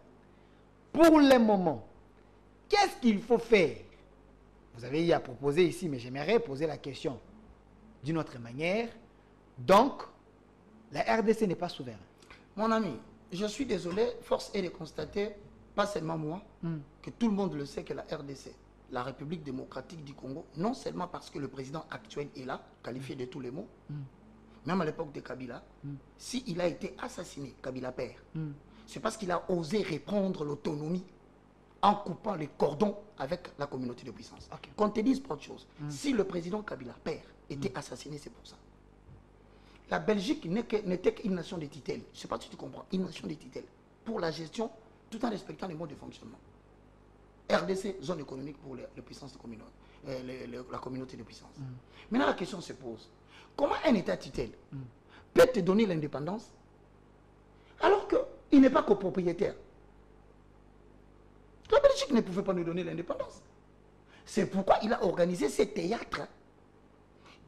Pour le moment, qu'est-ce qu'il faut faire? Vous avez eu à proposer ici, mais j'aimerais poser la question d'une autre manière. Donc, la RDC n'est pas souveraine. Mon ami, je suis désolé, force est de constater, pas seulement moi, que tout le monde le sait que la RDC, la République démocratique du Congo, non seulement parce que le président actuel est là, qualifié de tous les mots, même à l'époque de Kabila, s'il a été assassiné, Kabila père, c'est parce qu'il a osé reprendre l'autonomie en coupant les cordons avec la communauté de puissance. Qu'on te dise pas autre chose. Si le président Kabila père était assassiné, c'est pour ça. La Belgique n'était qu'une nation de tutelle. Je ne sais pas si tu comprends. Une nation de tutelle. Pour la gestion, tout en respectant les modes de fonctionnement. RDC, zone économique pour les puissances de communauté, la communauté de puissance. Maintenant, la question se pose. Comment un État tutelle peut te donner l'indépendance alors qu'il n'est pas copropriétaire? La Belgique ne pouvait pas nous donner l'indépendance. C'est pourquoi il a organisé ce théâtre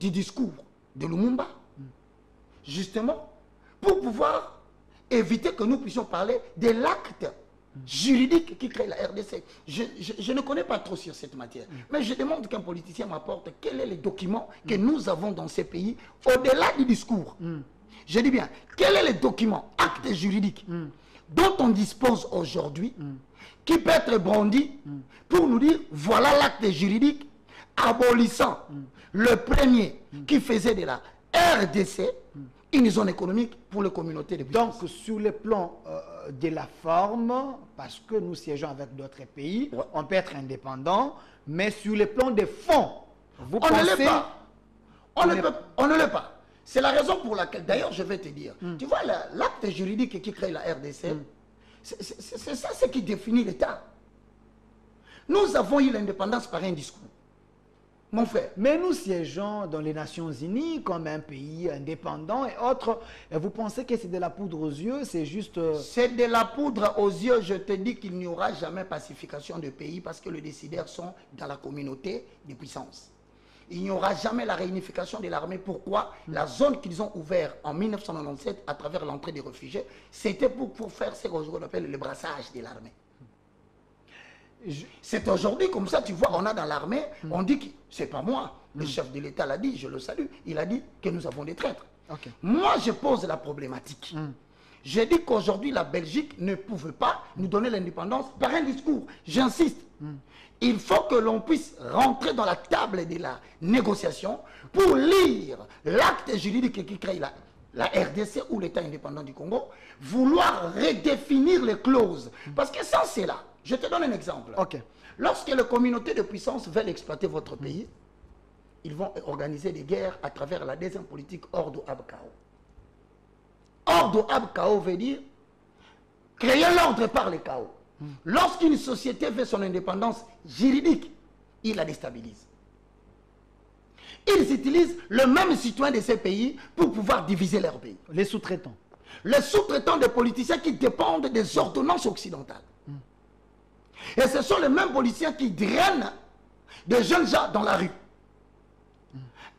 du discours de Lumumba. Justement, pour pouvoir éviter que nous puissions parler de l'acte juridique qui crée la RDC. Je ne connais pas trop sur cette matière, mais je demande qu'un politicien m'apporte quels sont les documents que nous avons dans ces pays, au-delà du discours. Je dis bien, quels sont les documents, actes juridiques, dont on dispose aujourd'hui, qui peut être brandi pour nous dire, voilà l'acte juridique abolissant le premier qui faisait de la RDC une zone économique pour les communautés de puissance. Donc, sur le plan de la forme, parce que nous siégeons avec d'autres pays, on peut être indépendant, mais sur le plan des fonds, vous pensez... ne l'est pas. On ne l'est pas. C'est la raison pour laquelle, d'ailleurs, je vais te dire, tu vois, l'acte juridique qui crée la RDC, c'est ça ce qui définit l'État. Nous avons eu l'indépendance par un discours. Mon frère. Mais nous siégeons dans les Nations Unies comme un pays indépendant et autres. Et vous pensez que c'est de la poudre aux yeux? C'est juste... C'est de la poudre aux yeux. Je te dis qu'il n'y aura jamais pacification de pays parce que les décideurs sont dans la communauté des puissances. Il n'y aura jamais la réunification de l'armée. Pourquoi? La zone qu'ils ont ouverte en 1997 à travers l'entrée des réfugiés, c'était pour faire ce qu'on appelle le brassage de l'armée. C'est aujourd'hui comme ça, tu vois, on a dans l'armée, on dit que c'est pas moi. Le chef de l'État l'a dit, je le salue. Il a dit que nous avons des traîtres. Moi, je pose la problématique. J'ai dit qu'aujourd'hui, la Belgique ne pouvait pas nous donner l'indépendance par un discours. J'insiste. Il faut que l'on puisse rentrer dans la table de la négociation pour lire l'acte juridique qui crée la RDC ou l'État indépendant du Congo, vouloir redéfinir les clauses. Parce que sans cela, je te donne un exemple. Lorsque les communautés de puissance veulent exploiter votre pays, ils vont organiser des guerres à travers la deuxième politique Ordo ab Chaos. Ordo ab Chaos veut dire créer l'ordre par le chaos. Lorsqu'une société veut son indépendance juridique, il la déstabilise. Ils utilisent le même citoyen de ces pays pour pouvoir diviser leur pays. Les sous-traitants. Les sous-traitants des politiciens qui dépendent des ordonnances occidentales. Et ce sont les mêmes politiciens qui drainent des jeunes gens dans la rue.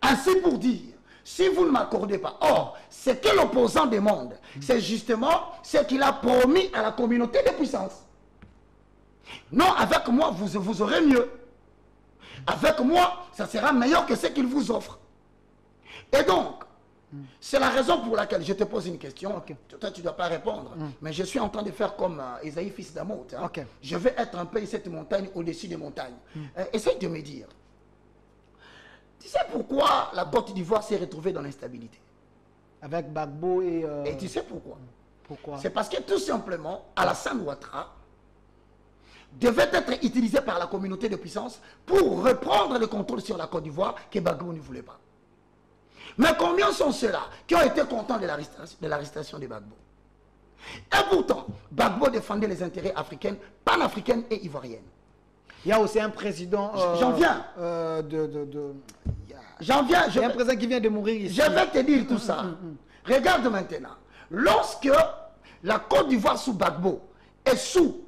Ainsi pour dire, si vous ne m'accordez pas, or, ce que l'opposant demande, c'est justement ce qu'il a promis à la communauté de puissance. Non, avec moi, vous aurez mieux. Avec moi, ça sera meilleur que ce qu'il vous offre. Et donc, c'est la raison pour laquelle je te pose une question. Toi, tu ne dois pas répondre. Mais je suis en train de faire comme Esaïe, fils d'Amoth. Je vais être un peu cette montagne au-dessus des montagnes. Essaye de me dire. Tu sais pourquoi la Côte d'Ivoire s'est retrouvée dans l'instabilité? Avec Gbagbo et... Et tu sais pourquoi? Pourquoi? C'est parce que tout simplement, Alassane Ouattara devait être utilisé par la communauté de puissance pour reprendre le contrôle sur la Côte d'Ivoire que Gbagbo ne voulait pas. Mais combien sont ceux-là qui ont été contents de l'arrestation de Gbagbo? Et pourtant, Gbagbo défendait les intérêts africains, panafricaines et ivoiriennes. Il y a aussi un président... J'en viens. J'en viens. Il y a un président qui vient de mourir ici. Je vais te dire tout ça. Regarde maintenant. Lorsque la Côte d'Ivoire sous Gbagbo est sous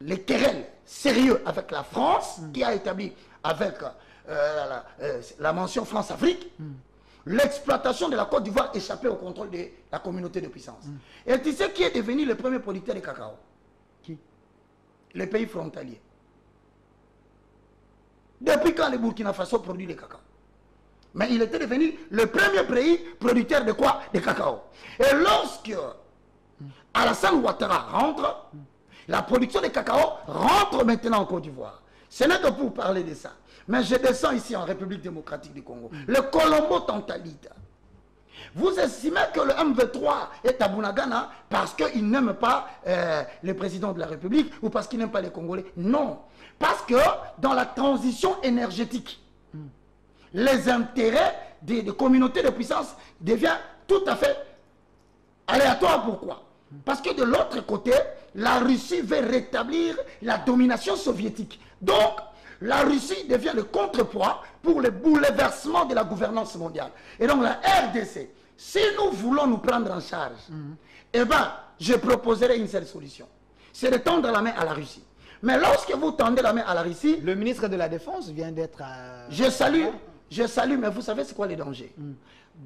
les querelles sérieux avec la France, qui a établi avec la mention France-Afrique, l'exploitation de la Côte d'Ivoire échappait au contrôle de la communauté de puissance. Et tu sais qui est devenu le premier producteur de cacao? Qui? Les pays frontaliers. Depuis quand le Burkina Faso produit le cacao? Mais il était devenu le premier pays producteur de quoi? De cacao. Et lorsque Alassane Ouattara rentre, la production de cacao rentre maintenant en Côte d'Ivoire. Ce n'est que pour parler de ça. Mais je descends ici en République démocratique du Congo. Le Colombo Tantalite. Vous estimez que le MV3 est à Bunagana parce qu'il n'aime pas le président de la République ou parce qu'il n'aime pas les Congolais? Non. Parce que dans la transition énergétique, les intérêts des communautés de puissance deviennent tout à fait aléatoires. Pourquoi? Parce que de l'autre côté, la Russie veut rétablir la domination soviétique. Donc, la Russie devient le contrepoids pour le bouleversement de la gouvernance mondiale. Et donc la RDC, si nous voulons nous prendre en charge, eh bien, je proposerai une seule solution. C'est de tendre la main à la Russie. Mais lorsque vous tendez la main à la Russie... Le ministre de la Défense vient d'être... Je salue, mais vous savez c'est quoi les dangers?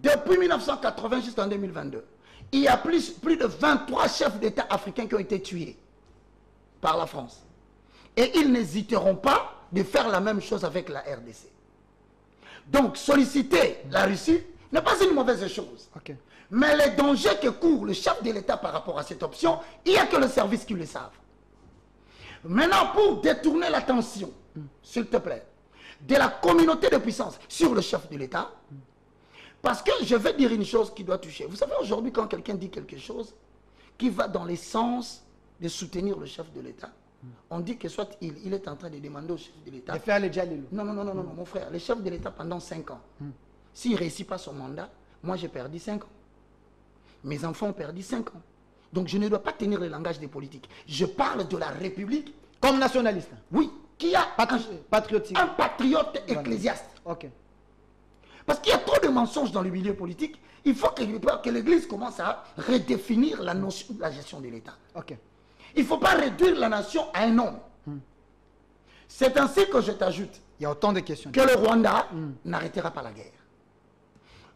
Depuis 1980 jusqu'en 2022, il y a plus de 23 chefs d'État africains qui ont été tués par la France. Et ils n'hésiteront pas de faire la même chose avec la RDC. Donc, solliciter la Russie n'est pas une mauvaise chose. Mais les dangers que court le chef de l'État par rapport à cette option, il n'y a que le service qui le savent. Maintenant, pour détourner l'attention, s'il te plaît, de la communauté de puissance sur le chef de l'État, parce que je vais dire une chose qui doit toucher. Vous savez, aujourd'hui, quand quelqu'un dit quelque chose qui va dans le sens de soutenir le chef de l'État, on dit que soit il est en train de demander au chef de l'État... De faire le dialogue. Non, mon frère. Le chef de l'État, pendant 5 ans, s'il ne réussit pas son mandat, moi j'ai perdu 5 ans. Mes enfants ont perdu 5 ans. Donc je ne dois pas tenir le langage des politiques. Je parle de la République. Comme nationaliste? Oui. Qui a patriotique. Un patriote ecclésiaste. Parce qu'il y a trop de mensonges dans le milieu politique. Il faut que l'Église commence à redéfinir la notion de la gestion de l'État. Il ne faut pas réduire la nation à un homme. C'est ainsi que je t'ajoute. Il y a autant de questions. Que le Rwanda n'arrêtera pas la guerre.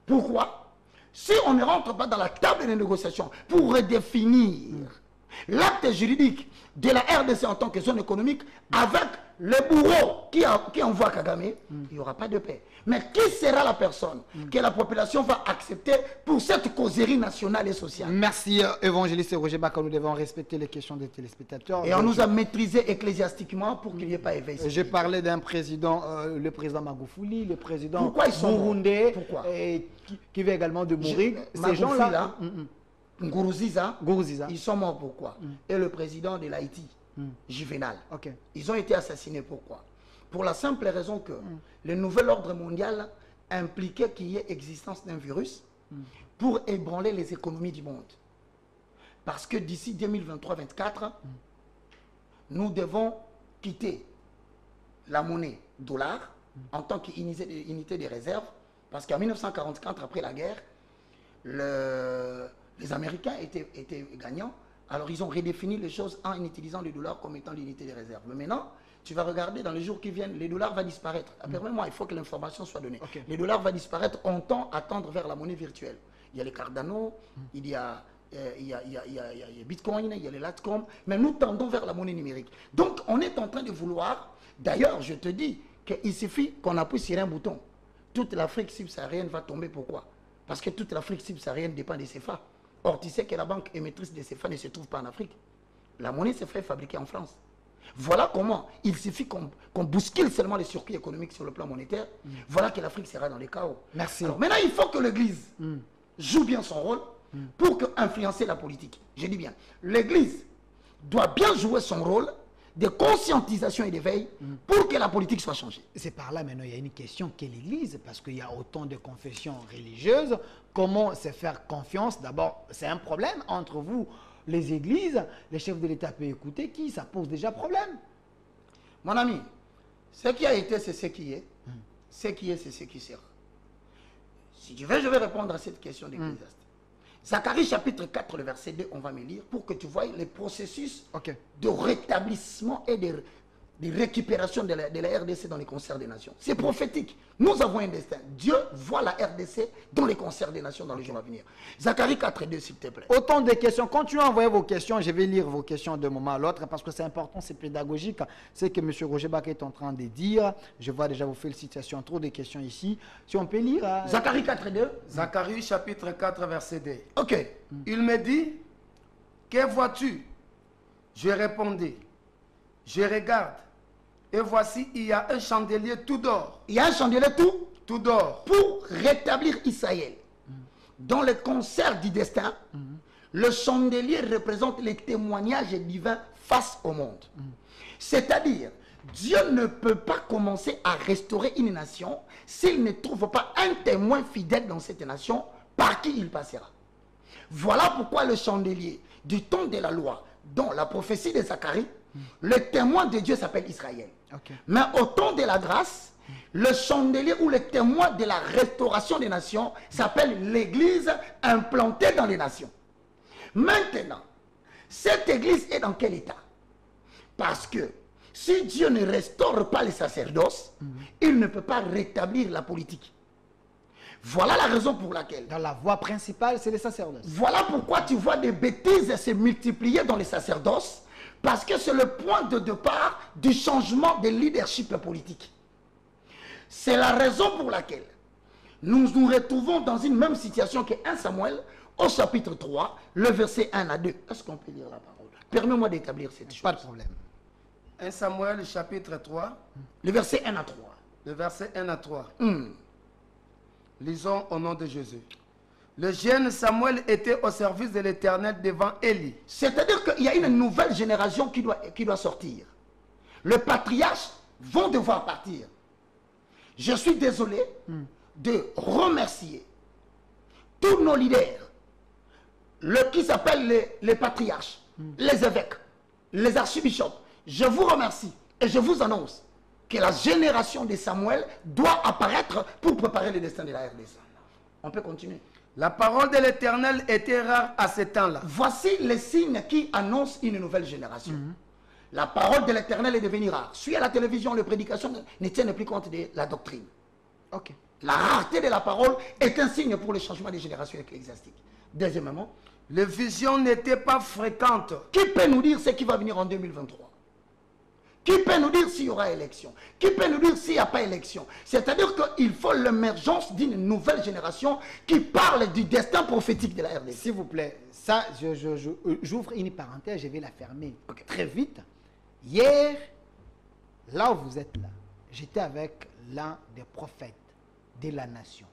Pourquoi? Si on ne rentre pas dans la table de négociation pour redéfinir l'acte juridique de la RDC en tant que zone économique avec le bourreau qui envoie Kagame, il n'y aura pas de paix. Mais qui sera la personne que la population va accepter pour cette causerie nationale et sociale? Merci, évangéliste Roger Baka. Nous devons respecter les questions des téléspectateurs. Et on nous a maîtrisé ecclésiastiquement pour qu'il n'y ait pas éveil. J'ai parlé d'un président, le président Magoufouli, le président burundais, qui vient également de mourir. Ces gens-là, Ngourouziza, ils sont morts pourquoi? Et le président de l'Haïti, Juvenal, ils ont été assassinés pourquoi? Pour la simple raison que le nouvel ordre mondial impliquait qu'il y ait existence d'un virus pour ébranler les économies du monde. Parce que d'ici 2023-24, nous devons quitter la monnaie dollar en tant qu'unité de réserve. Parce qu'en 1944, après la guerre, les Américains étaient gagnants. Alors ils ont redéfini les choses en utilisant le dollar comme étant l'unité de réserve. Mais maintenant, tu vas regarder dans les jours qui viennent, les dollars vont disparaître. Permets-moi, il faut que l'information soit donnée. Les dollars vont disparaître, on tend à tendre vers la monnaie virtuelle. Il y a les Cardano, il y a Bitcoin, il y a les Latcom, mais nous tendons vers la monnaie numérique. Donc on est en train de vouloir, d'ailleurs je te dis qu'il suffit qu'on appuie sur un bouton. Toute l'Afrique subsaharienne va tomber, pourquoi? Parce que toute l'Afrique subsaharienne dépend des CFA. Or tu sais que la banque émettrice des CFA ne se trouve pas en Afrique. La monnaie CFA est fabriquée en France. Voilà comment il suffit qu'on bouscule seulement les circuits économiques sur le plan monétaire. Voilà que l'Afrique sera dans les chaos. Merci. Alors maintenant, il faut que l'Église joue bien son rôle pour influencer la politique. Je dis bien, l'Église doit bien jouer son rôle de conscientisation et d'éveil pour que la politique soit changée. C'est par là maintenant, il y a une question qu'est l'Église, parce qu'il y a autant de confessions religieuses. Comment se faire confiance? D'abord, c'est un problème entre vous, les églises, les chefs de l'État peuvent écouter qui? Ça pose déjà problème. Mon ami, ce qui a été, c'est ce qui est. Ce qui est, c'est ce qui sera. Si tu veux, je vais répondre à cette question d'Ecclésiaste. Zacharie chapitre 4, le verset 2, on va me lire pour que tu vois les processus de rétablissement et de récupération de la RDC dans les concerts des nations. C'est prophétique. Nous avons un destin. Dieu voit la RDC dans les concerts des nations dans les jours à venir. Zacharie 4 et 2, s'il te plaît. Autant de questions. Continuez à envoyer vos questions. Je vais lire vos questions d'un moment à l'autre parce que c'est important, c'est pédagogique. C'est que M. Roger Baka est en train de dire. Je vois déjà vos félicitations. Trop de questions ici. Si on peut lire. Zacharie 4 et 2. Zacharie chapitre 4, verset 2. Ok. Il me dit, que vois-tu? Je répondis, je regarde. Et voici, il y a un chandelier tout d'or. Il y a un chandelier tout d'or. Pour rétablir Israël. Dans le concert du destin, le chandelier représente les témoignages divins face au monde. C'est-à-dire, Dieu ne peut pas commencer à restaurer une nation s'il ne trouve pas un témoin fidèle dans cette nation par qui il passera. Voilà pourquoi le chandelier du temps de la loi, dont la prophétie de Zacharie, le témoin de Dieu s'appelle Israël. Mais au temps de la grâce, le chandelier ou le témoin de la restauration des nations s'appelle l'église implantée dans les nations. Maintenant, cette église est dans quel état? Parce que si Dieu ne restaure pas les sacerdoces, il ne peut pas rétablir la politique. Voilà la raison pour laquelle... Dans la voie principale, c'est les sacerdoces. Voilà pourquoi tu vois des bêtises se multiplier dans les sacerdoces, parce que c'est le point de départ du changement de leadership politique. C'est la raison pour laquelle nous nous retrouvons dans une même situation que 1 Samuel, au chapitre 3, le verset 1 à 2. Est-ce qu'on peut lire la parole? Permets-moi d'établir cette chose. Pas de problème. 1 Samuel chapitre 3. Le verset 1 à 3. Le verset 1 à 3. Lisons au nom de Jésus. Le jeune Samuel était au service de l'Éternel devant Élie. C'est-à-dire qu'il y a une nouvelle génération qui doit sortir. Les patriarches vont devoir partir. Je suis désolé de remercier tous nos leaders, qui s'appellent les patriarches, les évêques, les archibishops. Je vous remercie et je vous annonce que la génération de Samuel doit apparaître pour préparer le destin de la RDC. On peut continuer. La parole de l'Éternel était rare à ce temps-là. Voici les signes qui annoncent une nouvelle génération. La parole de l'Éternel est devenue rare. Suis à la télévision, les prédications ne tiennent plus compte de la doctrine. La rareté de la parole est un signe pour le changement des générations ecclésiastiques. Deuxièmement, Les visions n'étaient pas fréquentes. Qui peut nous dire ce qui va venir en 2023? Qui peut nous dire s'il y aura élection? Qui peut nous dire s'il n'y a pas élection? C'est-à-dire qu'il faut l'émergence d'une nouvelle génération qui parle du destin prophétique de la RDC. S'il vous plaît, ça, j'ouvre une parenthèse, je vais la fermer très vite. Hier, là où vous êtes là, j'étais avec l'un des prophètes de la nation,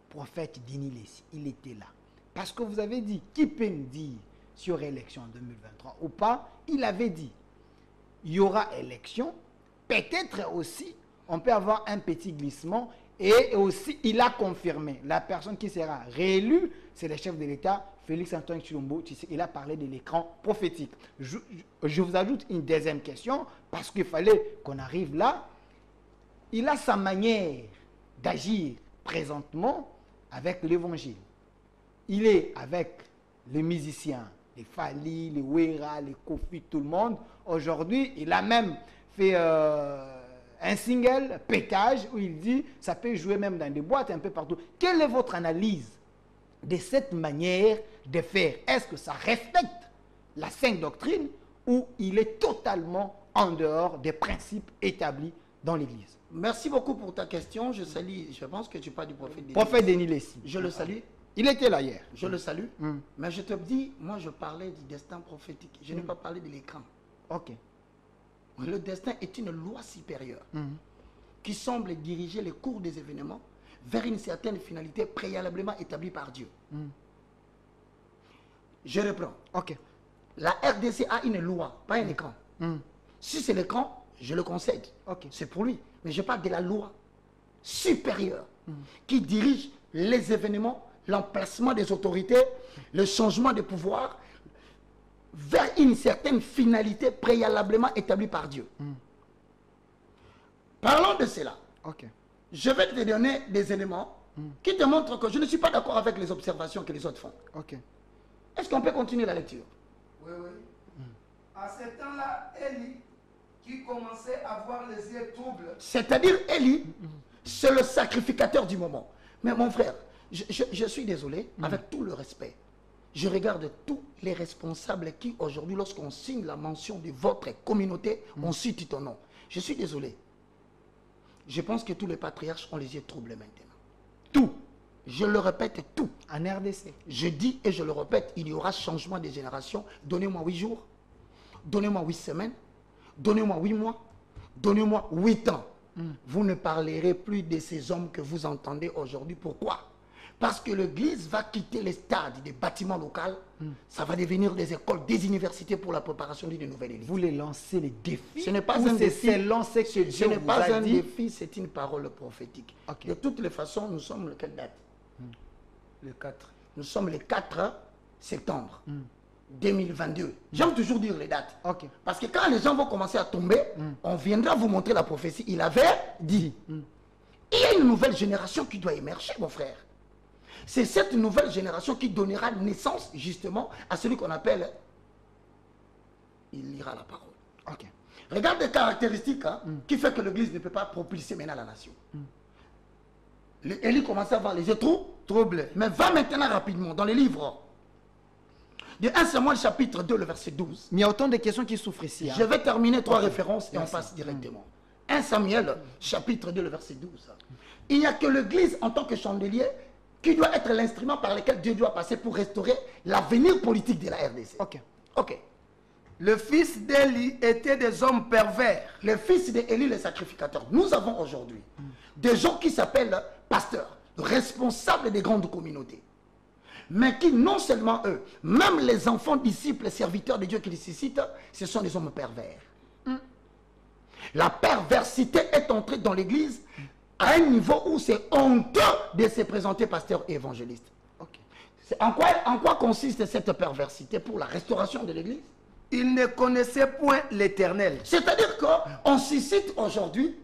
prophète Dini Lessi. Il était là. Parce que vous avez dit, qui peut nous dire s'il y aura élection en 2023 ou pas? Il avait dit, il y aura élection. Peut-être aussi, on peut avoir un petit glissement. Et aussi, il a confirmé, la personne qui sera réélue, c'est le chef de l'État, Félix Antoine Tshilombo. Il a parlé de l'écran prophétique. Je vous ajoute une deuxième question, parce qu'il fallait qu'on arrive là. Il a sa manière d'agir présentement avec l'évangile. Il est avec les musiciens, les Fali, les Wera, les Kofi, tout le monde. Aujourd'hui, il a même fait un single, Pétage, où il dit, ça peut jouer même dans des boîtes, un peu partout. Quelle est votre analyse de cette manière de faire? Est-ce que ça respecte la sainte doctrine ou il est totalement en dehors des principes établis dans l'Église? Merci beaucoup pour ta question. Je salue, je pense que tu parles du prophète Dini. Prophète Dini Lessi. Je le salue. Il était là hier. Je le salue. Mais je te dis, moi je parlais du destin prophétique. Je n'ai pas parlé de l'écran. Ok. Le destin est une loi supérieure qui semble diriger les cours des événements vers une certaine finalité préalablement établie par Dieu. Je reprends. Ok. La RDC a une loi, pas un écran. Si c'est l'écran, je le concède. C'est pour lui. Mais je parle de la loi supérieure qui dirige les événements, l'emplacement des autorités, le changement de pouvoir vers une certaine finalité préalablement établie par Dieu. Parlons de cela. Je vais te donner des éléments qui te montrent que je ne suis pas d'accord avec les observations que les autres font. Est-ce qu'on peut continuer la lecture? Oui, oui. À ce temps-là, Élie, qui commençait à avoir les yeux troubles. C'est-à-dire, Élie, c'est le sacrificateur du moment. Mais mon frère, je suis désolé, avec tout le respect, je regarde tous les responsables qui, aujourd'hui, lorsqu'on signe la mention de votre communauté, on cite ton nom. Je suis désolé. Je pense que tous les patriarches ont les yeux troublés maintenant. Tout. Je le répète, tout. En RDC. Je dis et je le répète, il y aura changement des générations. Donnez-moi 8 jours. Donnez-moi 8 semaines. Donnez-moi 8 mois. Donnez-moi 8 ans. Vous ne parlerez plus de ces hommes que vous entendez aujourd'hui. Pourquoi? Parce que l'Église va quitter les stades des bâtiments locaux. Ça va devenir des écoles, des universités pour la préparation d'une nouvelle élite. Vous les lancez les défis? Ce n'est pas un défi. Ce n'est pas un défi, c'est une parole prophétique. De toutes les façons, nous sommes le quelle date? Le 4. Nous sommes le 4 septembre 2022. J'aime toujours dire les dates. Parce que quand les gens vont commencer à tomber, on viendra vous montrer la prophétie. Il avait dit. Il y a une nouvelle génération qui doit émerger, mon frère. C'est cette nouvelle génération qui donnera naissance justement à celui qu'on appelle, il lira la parole. Regarde les caractéristiques qui fait que l'Église ne peut pas propulser maintenant la nation. Élie commence à avoir les yeux troublés. Mais va maintenant rapidement dans les livres de 1 Samuel chapitre 2, le verset 12. Mais il y a autant de questions qui souffrent ici. Je vais terminer 3 références et on passe directement. 1 Samuel chapitre 2, le verset 12. Il n'y a que l'Église en tant que chandelier qui doit être l'instrument par lequel Dieu doit passer pour restaurer l'avenir politique de la RDC. Le fils d'Élie était des hommes pervers. Le fils d'Élie, le sacrificateur. Nous avons aujourd'hui des gens qui s'appellent pasteurs, responsables des grandes communautés. Mais qui, non seulement eux, même les enfants, disciples, serviteurs de Dieu qui les citent, ce sont des hommes pervers. La perversité est entrée dans l'Église à un niveau où c'est honteux de se présenter pasteur et évangéliste. En quoi consiste cette perversité pour la restauration de l'Église? Ils ne connaissaient point l'Éternel. C'est-à-dire qu'on suscite aujourd'hui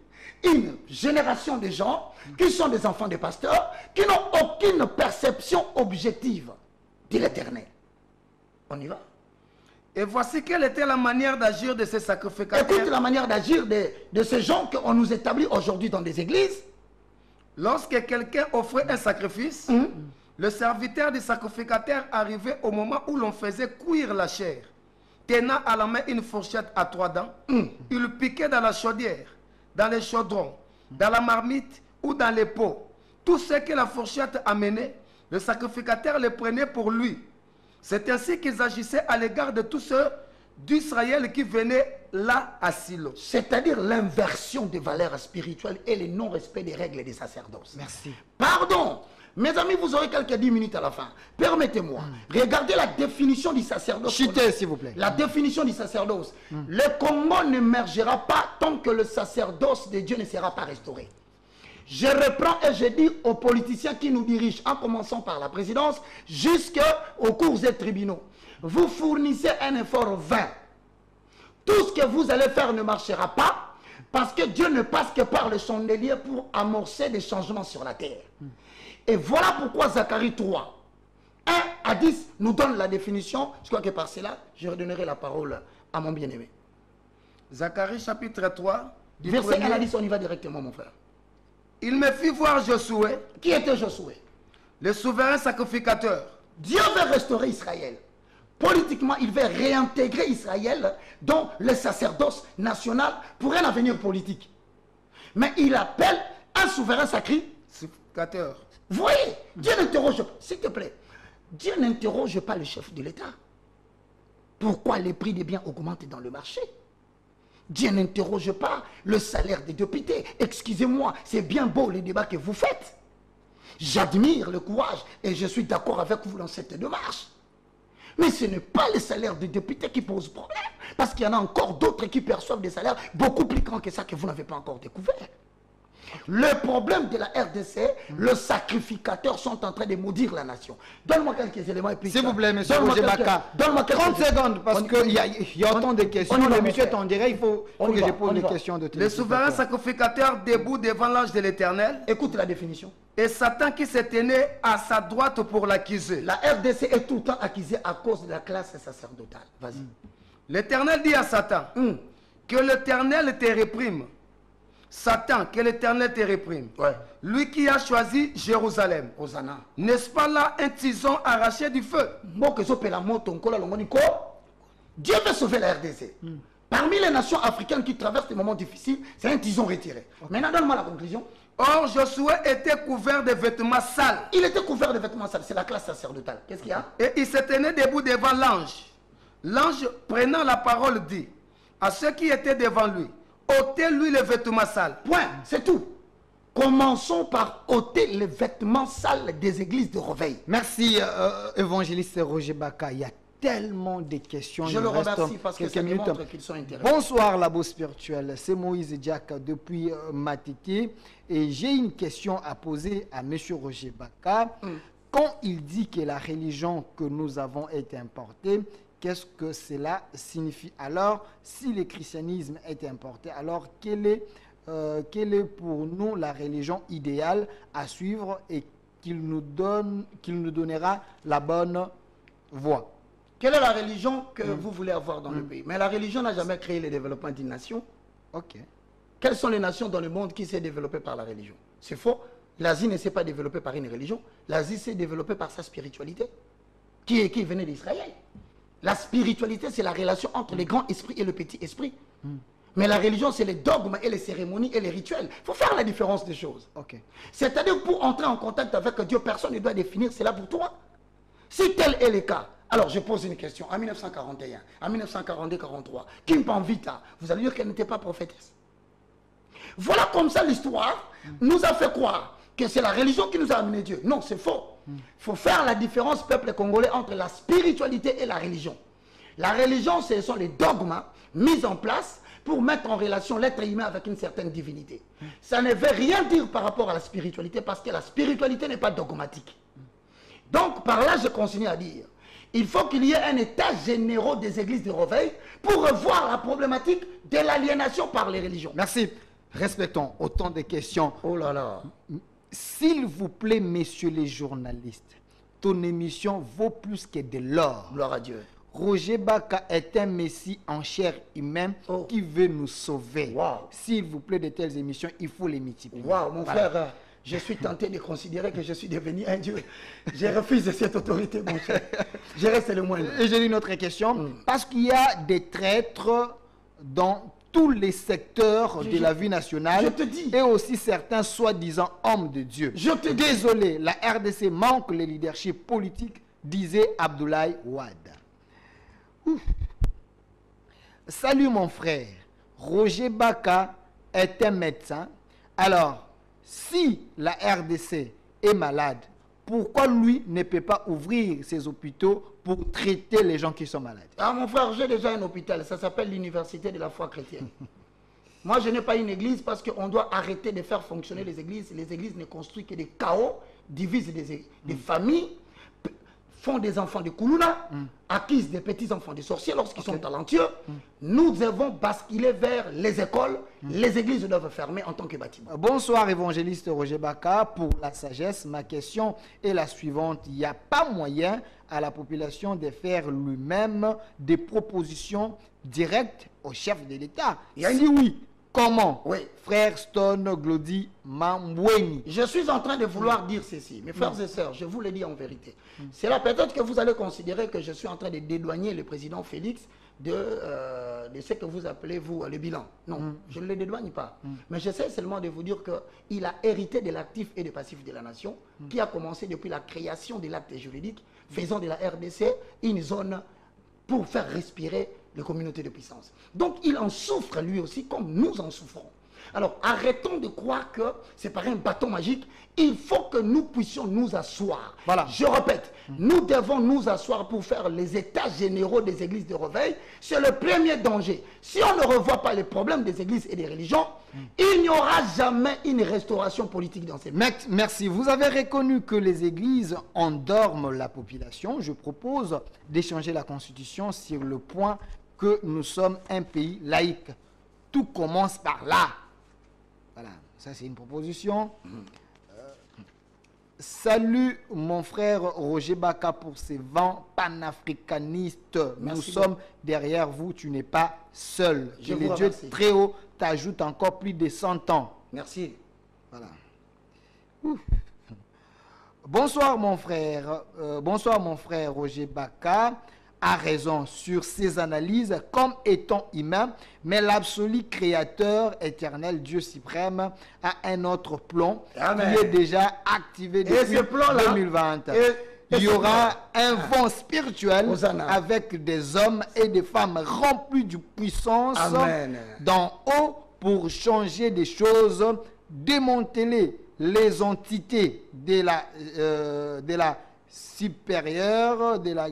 une génération de gens qui sont des enfants de pasteurs, qui n'ont aucune perception objective de l'Éternel. On y va. Et voici quelle était la manière d'agir de ces sacrificateurs. Écoute la manière d'agir de ces gens qu'on nous établit aujourd'hui dans des églises. Lorsque quelqu'un offrait un sacrifice, Le serviteur du sacrificateur arrivait au moment où l'on faisait cuire la chair. Tenant à la main une fourchette à 3 dents, il piquait dans la chaudière, dans les chaudrons, dans la marmite ou dans les pots. Tout ce que la fourchette amenait, le sacrificateur le prenait pour lui. C'est ainsi qu'ils agissaient à l'égard de tous ceux d'Israël qui venaient là à Silo. C'est-à-dire l'inversion des valeurs spirituelles et le non-respect des règles des sacerdoces. Merci. Pardon, mes amis, vous aurez quelques 10 minutes à la fin. Permettez-moi, regardez la définition du sacerdoce. Chutez, s'il vous plaît. La définition du sacerdoce. Le Congo n'émergera pas tant que le sacerdoce de Dieu ne sera pas restauré. Je reprends et je dis aux politiciens qui nous dirigent, en commençant par la présidence, jusqu'aux cours et tribunaux. Vous fournissez un effort vain. Tout ce que vous allez faire ne marchera pas parce que Dieu ne passe que par le chandelier pour amorcer des changements sur la terre. Et voilà pourquoi Zacharie 3, 1 à 10 nous donne la définition. Je crois que par cela, je redonnerai la parole à mon bien-aimé. Zacharie chapitre 3, du Verset 1 à premier. 10, on y va directement, mon frère. Il me fit voir Josué, Qui était Josué? le souverain sacrificateur. Dieu veut restaurer Israël. Politiquement, il veut réintégrer Israël dans le sacerdoce national pour un avenir politique. Mais il appelle un souverain sacré. Sacrificateur. Vous voyez, Dieu n'interroge pas, s'il te plaît, Dieu n'interroge pas le chef de l'État. Pourquoi les prix des biens augmentent dans le marché? Dieu n'interroge pas le salaire des députés. Excusez-moi, c'est bien beau les débats que vous faites. J'admire le courage et je suis d'accord avec vous dans cette démarche. Mais ce n'est pas le salaire des députés qui pose problème. Parce qu'il y en a encore d'autres qui perçoivent des salaires beaucoup plus grands que ça que vous n'avez pas encore découvert. Le problème de la RDC, le sacrificateur sont en train de maudire la nation. Donne-moi quelques éléments et puis... S'il vous plaît, monsieur Donne-moi Roger quelques- Baka. Donne-moi quelques- 30 secondes, parce qu'il y a autant de questions. on y va, Le mon monsieur frère. t'en dirait, il faut On y que va, je pose on y les va. questions de Le souverain sacrificateur debout devant l'ange de l'Éternel, Écoute la définition. et Satan qui se tenait à sa droite pour l'accuser. La RDC est tout le temps accusée à cause de la classe sacerdotale. Vas-y. L'Éternel dit à Satan, que l'Éternel te réprime. Satan, que l'Éternel te réprime. Ouais. Lui qui a choisi Jérusalem. Hosanna. N'est-ce pas là un tison arraché du feu? Dieu veut sauver la RDC. Parmi les nations africaines qui traversent des moments difficiles, c'est un tison retiré. Maintenant, donne-moi la conclusion. Or, Josué était couvert de vêtements sales. Il était couvert de vêtements sales. C'est la classe sacerdotale. Qu'est-ce qu'il y a? Et il se tenait debout devant l'ange. L'ange, prenant la parole, dit à ceux qui étaient devant lui, ôtez-lui les vêtements sales. Point. C'est tout. Commençons par ôter les vêtements sales des églises de Reveil. Merci, évangéliste Roger Baka. Il y a tellement de questions. Je Il le reste remercie parce que quelques ça minutes. démontre qu'ils sont intéressés. Bonsoir, Labo Spirituel. C'est Moïse Diak depuis Matiki. Et j'ai une question à poser à M. Roger Baka. Quand il dit que la religion que nous avons est importée, qu'est-ce que cela signifie? Alors, si le christianisme est importé, alors quelle est pour nous la religion idéale à suivre et qu'il nous donnera la bonne voie? Quelle est la religion que vous voulez avoir dans le pays? Mais la religion n'a jamais créé le développement d'une nation. Ok. Quelles sont les nations dans le monde qui s'est développées par la religion? C'est faux. L'Asie ne s'est pas développée par une religion. L'Asie s'est développée par sa spiritualité, qui venait d'Israël. La spiritualité, c'est la relation entre les grands esprits et le petit esprit. Mais la religion, c'est les dogmes et les cérémonies et les rituels. Il faut faire la différence des choses. Ok. C'est-à-dire, pour entrer en contact avec Dieu, personne ne doit définir cela pour toi. Si tel est le cas, alors je pose une question. En 1941, en 1942-43, Kim Panvita, vous allez dire qu'elle n'était pas prophétesse. Voilà comme ça l'histoire nous a fait croire que c'est la religion qui nous a amené Dieu. Non, c'est faux. Il faut faire la différence, peuple congolais, entre la spiritualité et la religion. La religion, ce sont les dogmes mis en place pour mettre en relation l'être humain avec une certaine divinité. Ça ne veut rien dire par rapport à la spiritualité parce que la spiritualité n'est pas dogmatique. Donc, par là, je continue à dire, il faut qu'il y ait un état général des églises de Reveil pour revoir la problématique de l'aliénation par les religions. Merci. Respectons autant de questions. Oh là là. S'il vous plaît, messieurs les journalistes, ton émission vaut plus que de l'or. Gloire à Dieu. Roger Baka est un messie en chair humaine qui veut nous sauver. Wow. S'il vous plaît, de telles émissions, il faut les multiplier. Waouh, mon Voilà. frère, je suis tenté de considérer que je suis devenu un dieu. Je refuse cette autorité, mon cher. Je reste le moindre. Et j'ai une autre question. Parce qu'il y a des traîtres dans tous les secteurs de la vie nationale. Je te dis. Et aussi certains soi-disant hommes de Dieu. Je te dis. Désolé, la RDC manque le leadership politique, disait Abdoulaye Wade. Ouf. Salut mon frère. Roger Baka est un médecin. Alors, si la RDC est malade, pourquoi lui ne peut pas ouvrir ses hôpitaux pour traiter les gens qui sont malades? Ah mon frère, j'ai déjà un hôpital, ça s'appelle l'université de la foi chrétienne. Moi je n'ai pas une église parce qu'on doit arrêter de faire fonctionner les églises. Les églises ne construisent que des chaos, divisent des familles, font des enfants de Koulouna, acquisent des petits enfants de sorciers lorsqu'ils sont talentueux. Nous devons basculer vers les écoles. Les églises doivent fermer en tant que bâtiment. Bonsoir évangéliste Roger Baka. Pour la sagesse, ma question est la suivante. Il n'y a pas moyen à la population de faire lui-même des propositions directes au chef de l'État? Si oui, comment? Oui. Frère Stone Glody Mambweni. Je suis en train de vouloir dire ceci. Mes frères et sœurs, je vous le dis en vérité. C'est là peut-être que vous allez considérer que je suis en train de dédouaner le président Félix de ce que vous appelez, vous, le bilan. Non, je ne le dédouane pas. Mais j'essaie seulement de vous dire qu'il a hérité de l'actif et du passif de la nation, qui a commencé depuis la création de l'acte juridique, faisant de la RDC une zone pour faire respirer les communautés de puissance. Donc il en souffre lui aussi comme nous en souffrons. Alors arrêtons de croire que c'est par un bâton magique. Il faut que nous puissions nous asseoir. Voilà. Je répète, nous devons nous asseoir pour faire les états généraux des églises de réveil. C'est le premier danger. Si on ne revoit pas les problèmes des églises et des religions, il n'y aura jamais une restauration politique dans ces pays. Merci. Vous avez reconnu que les églises endorment la population. Je propose d'échanger la Constitution sur le point que nous sommes un pays laïque. Tout commence par là. Voilà, ça c'est une proposition. Salut mon frère Roger Baka pour ces vents panafricanistes. Nous sommes derrière vous, tu n'es pas seul. Je Et vous les dieux remercie. très haut t'ajoutent encore plus de 100 ans. Merci. Voilà. Ouf. Bonsoir mon frère. Bonsoir mon frère Roger Baka. A raison sur ses analyses comme étant humain, mais l'absolu créateur éternel, Dieu suprême, a un autre plan qui est déjà activé depuis 2020. Il y aura un vent spirituel avec des hommes et des femmes remplis de puissance d'en haut pour changer des choses, démanteler les entités de la supérieure, de la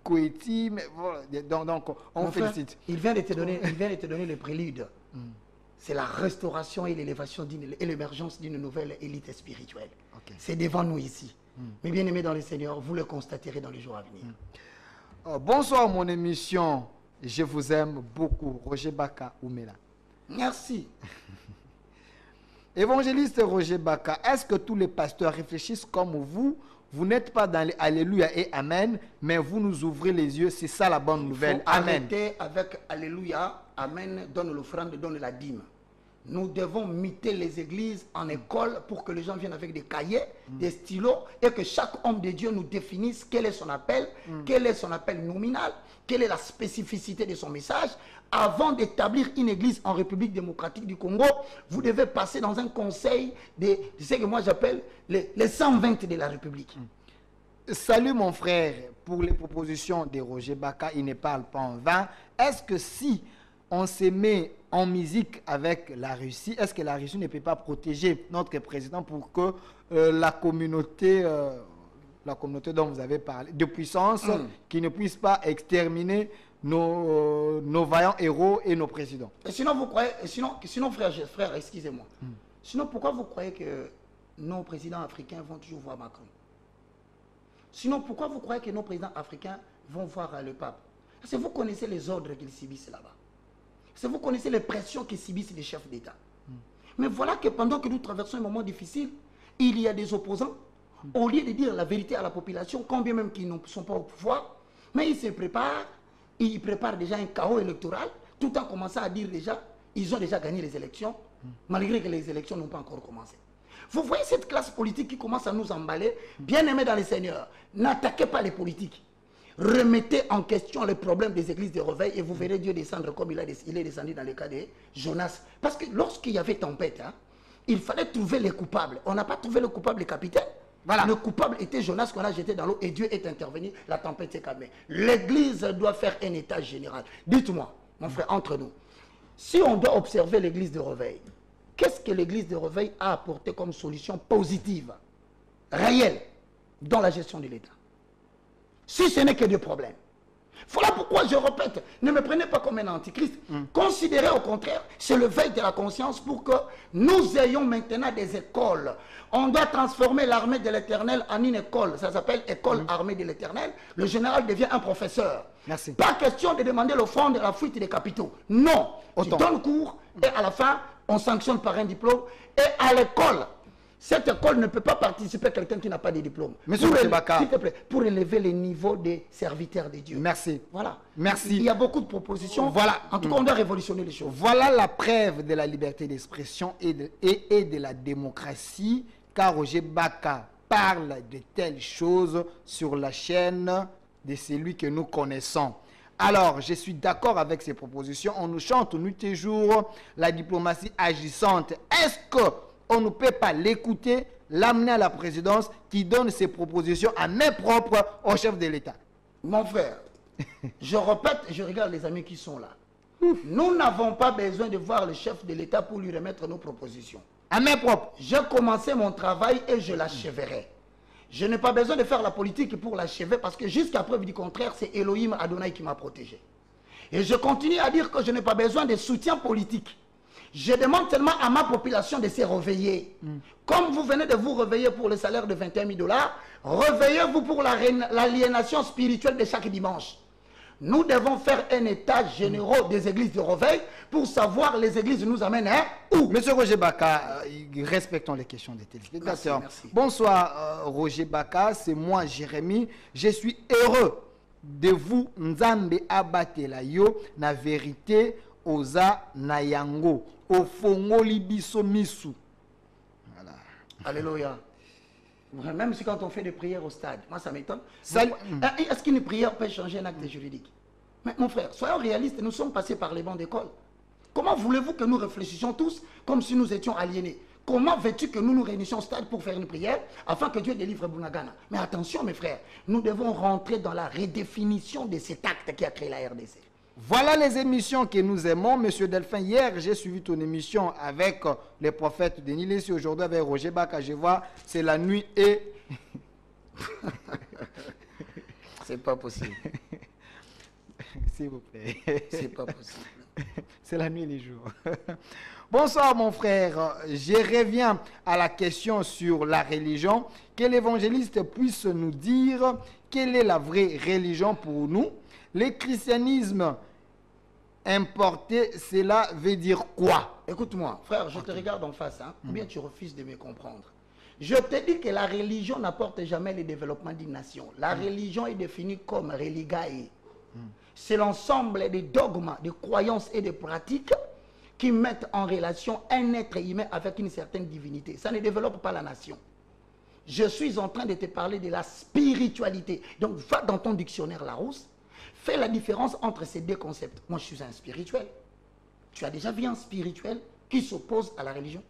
Coétie, mais voilà, donc on félicite. Il vient de te donner le prélude. C'est la restauration et l'élévation et l'émergence d'une nouvelle élite spirituelle. C'est devant nous ici. Mais bien aimés dans le Seigneur, vous le constaterez dans les jours à venir. Bonsoir mon émission. Je vous aime beaucoup. Roger Baka Oumela. Merci. Évangéliste Roger Baka, est-ce que tous les pasteurs réfléchissent comme vous? Vous n'êtes pas dans les Alléluia et Amen, mais vous nous ouvrez les yeux. C'est ça la bonne nouvelle. Amen. Arrêtez avec Alléluia, Amen, donne l'offrande, donne la dîme. Nous devons muter les églises en école pour que les gens viennent avec des cahiers, des stylos, et que chaque homme de Dieu nous définisse quel est son appel, quel est son appel nominal, quelle est la spécificité de son message. Avant d'établir une église en République démocratique du Congo, vous devez passer dans un conseil de ce que moi j'appelle les 120 de la République. Salut mon frère, pour les propositions de Roger Baka, il ne parle pas en vain. Est-ce que si on se met en musique avec la Russie, est-ce que la Russie ne peut pas protéger notre président pour que la communauté dont vous avez parlé, de puissance, qui ne puisse pas exterminer nos vaillants héros et nos présidents? Et sinon, vous croyez, sinon frère, excusez-moi. Sinon, pourquoi vous croyez que nos présidents africains vont toujours voir Macron? Sinon, pourquoi vous croyez que nos présidents africains vont voir le pape? Parce que vous connaissez les ordres qu'ils subissent là-bas. Parce que vous connaissez les pressions qu'ils subissent les chefs d'État. Mais voilà que pendant que nous traversons un moment difficile, il y a des opposants, au lieu de dire la vérité à la population, quand bien même qu'ils ne sont pas au pouvoir, mais ils se préparent, ils préparent déjà un chaos électoral, tout en commençant à dire déjà, ils ont déjà gagné les élections, malgré que les élections n'ont pas encore commencé. Vous voyez cette classe politique qui commence à nous emballer, bien aimés dans les seigneurs. N'attaquez pas les politiques. Remettez en question les problèmes des églises de réveil et vous verrez Dieu descendre comme il est descendu dans le cas de Jonas. Parce que lorsqu'il y avait tempête, hein, il fallait trouver les coupables. On n'a pas trouvé le coupable, le capitaine. Voilà. Le coupable était Jonas qu'on a jeté dans l'eau et Dieu est intervenu, la tempête s'est calmée. L'église doit faire un état général. Dites-moi, mon frère, entre nous, si on doit observer l'église de réveil, qu'est-ce que l'église de réveil a apporté comme solution positive, réelle, dans la gestion de l'État? Si ce n'est que des problèmes. Voilà pourquoi je répète, ne me prenez pas comme un antichrist. Considérez au contraire, c'est le veille de la conscience pour que nous ayons maintenant des écoles. On doit transformer l'armée de l'Éternel en une école. Ça s'appelle école armée de l'Éternel. Le général devient un professeur. Merci. Pas question de demander l'offrande de la fuite des capitaux. Non. Tu donnes cours et à la fin, on sanctionne par un diplôme. Et à l'école, cette école ne peut pas participer à quelqu'un qui n'a pas de diplôme. Monsieur Baka, s'il te plaît, pour élever les niveaux des serviteurs de Dieu. Merci. Voilà. Merci. Il y a beaucoup de propositions. Voilà. En tout cas, on doit révolutionner les choses. Voilà la preuve de la liberté d'expression et de la démocratie, car Roger Baka parle de telles choses sur la chaîne de celui que nous connaissons. Alors, je suis d'accord avec ces propositions. On nous chante nuit et jour la diplomatie agissante. Est-ce que on ne peut pas l'écouter, l'amener à la présidence qui donne ses propositions à main propre au chef de l'État? Mon frère, je répète, je regarde les amis qui sont là. Nous n'avons pas besoin de voir le chef de l'État pour lui remettre nos propositions. À main propre. J'ai commencé mon travail et je l'acheverai. Je n'ai pas besoin de faire la politique pour l'achever parce que jusqu'à preuve du contraire, c'est Elohim Adonai qui m'a protégé. Et je continue à dire que je n'ai pas besoin de soutien politique. Je demande seulement à ma population de se réveiller. Comme vous venez de vous réveiller pour le salaire de 21 000 $, réveillez-vous pour l'aliénation spirituelle de chaque dimanche. Nous devons faire un état général des églises de réveil pour savoir les églises nous amènent où. Monsieur Roger Baka, respectons les questions des téléspectateurs. Merci. Bonsoir Roger Baka, c'est moi Jérémy. Je suis heureux de vous Nzambe abatela yo na vérité oza na yango ofongoli biso misu. Voilà. Alléluia. Même si quand on fait des prières au stade, moi ça m'étonne. Est-ce qu'une prière peut changer un acte juridique? Mais mon frère, soyons réalistes, nous sommes passés par les bancs d'école. Comment voulez-vous que nous réfléchissions tous comme si nous étions aliénés? Comment veux-tu que nous nous réunissions au stade pour faire une prière afin que Dieu délivre Bunagana? Mais attention mes frères, nous devons rentrer dans la redéfinition de cet acte qui a créé la RDC. Voilà les émissions que nous aimons. Monsieur Delphin, hier, j'ai suivi ton émission avec les prophètes de Nilessi. Aujourd'hui, avec Roger Baka, je vois, c'est la nuit et... C'est pas possible. S'il vous plaît. C'est pas possible. C'est la nuit et les jours. Bonsoir, mon frère. Je reviens à la question sur la religion. Que l'évangéliste puisse nous dire quelle est la vraie religion pour nous. Le christianisme importé, cela veut dire quoi? Écoute-moi, frère, je te regarde en face, hein, ou bien tu refuses de me comprendre. Je te dis que la religion n'apporte jamais le développement d'une nation. La religion est définie comme religae. C'est l'ensemble des dogmes, des croyances et des pratiques qui mettent en relation un être humain avec une certaine divinité. Ça ne développe pas la nation. Je suis en train de te parler de la spiritualité. Donc, va dans ton dictionnaire Larousse. Fais la différence entre ces deux concepts. Moi, je suis un spirituel. Tu as déjà vu un spirituel qui s'oppose à la religion?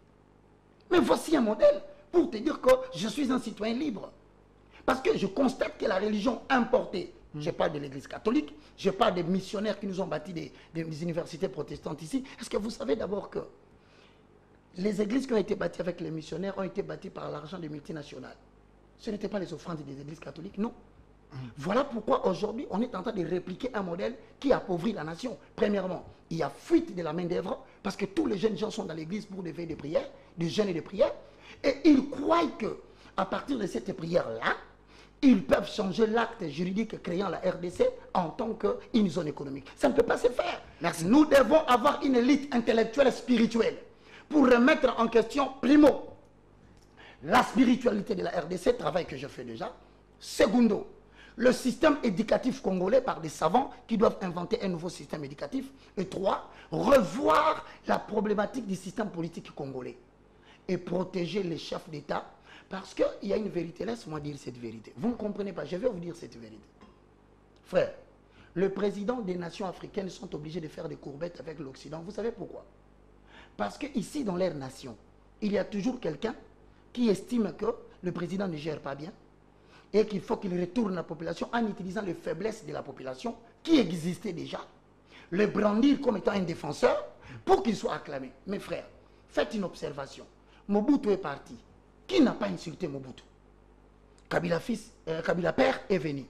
Mais voici un modèle pour te dire que je suis un citoyen libre. Parce que je constate que la religion importée, je parle de l'église catholique, je parle des missionnaires qui nous ont bâti des universités protestantes ici. Est-ce que vous savez d'abord que les églises qui ont été bâties avec les missionnaires ont été bâties par l'argent des multinationales? Ce n'étaient pas les offrandes des églises catholiques, non. Voilà pourquoi aujourd'hui on est en train de répliquer un modèle qui appauvrit la nation. Premièrement, il y a fuite de la main d'œuvre parce que tous les jeunes gens sont dans l'église pour des veilles de prière, des jeûnes et de prières, et ils croient que à partir de cette prière-là, ils peuvent changer l'acte juridique créant la RDC en tant qu'une zone économique. Ça ne peut pas se faire. Merci. Nous devons avoir une élite intellectuelle spirituelle pour remettre en question, primo, la spiritualité de la RDC, travail que je fais déjà. Secondo, le système éducatif congolais par des savants qui doivent inventer un nouveau système éducatif. Et 3, revoir la problématique du système politique congolais. et protéger les chefs d'État. Parce qu'il y a une vérité. Laisse-moi dire cette vérité. Vous ne comprenez pas. Je vais vous dire cette vérité. Frère, le président des nations africaines sont obligés de faire des courbettes avec l'Occident. Vous savez pourquoi? Parce qu'ici, dans leur nation, il y a toujours quelqu'un qui estime que le président ne gère pas bien et qu'il faut qu'il retourne la population en utilisant les faiblesses de la population qui existait déjà, le brandir comme étant un défenseur pour qu'il soit acclamé. Mes frères, faites une observation. Mobutu est parti. Qui n'a pas insulté Mobutu? Kabila père est venu.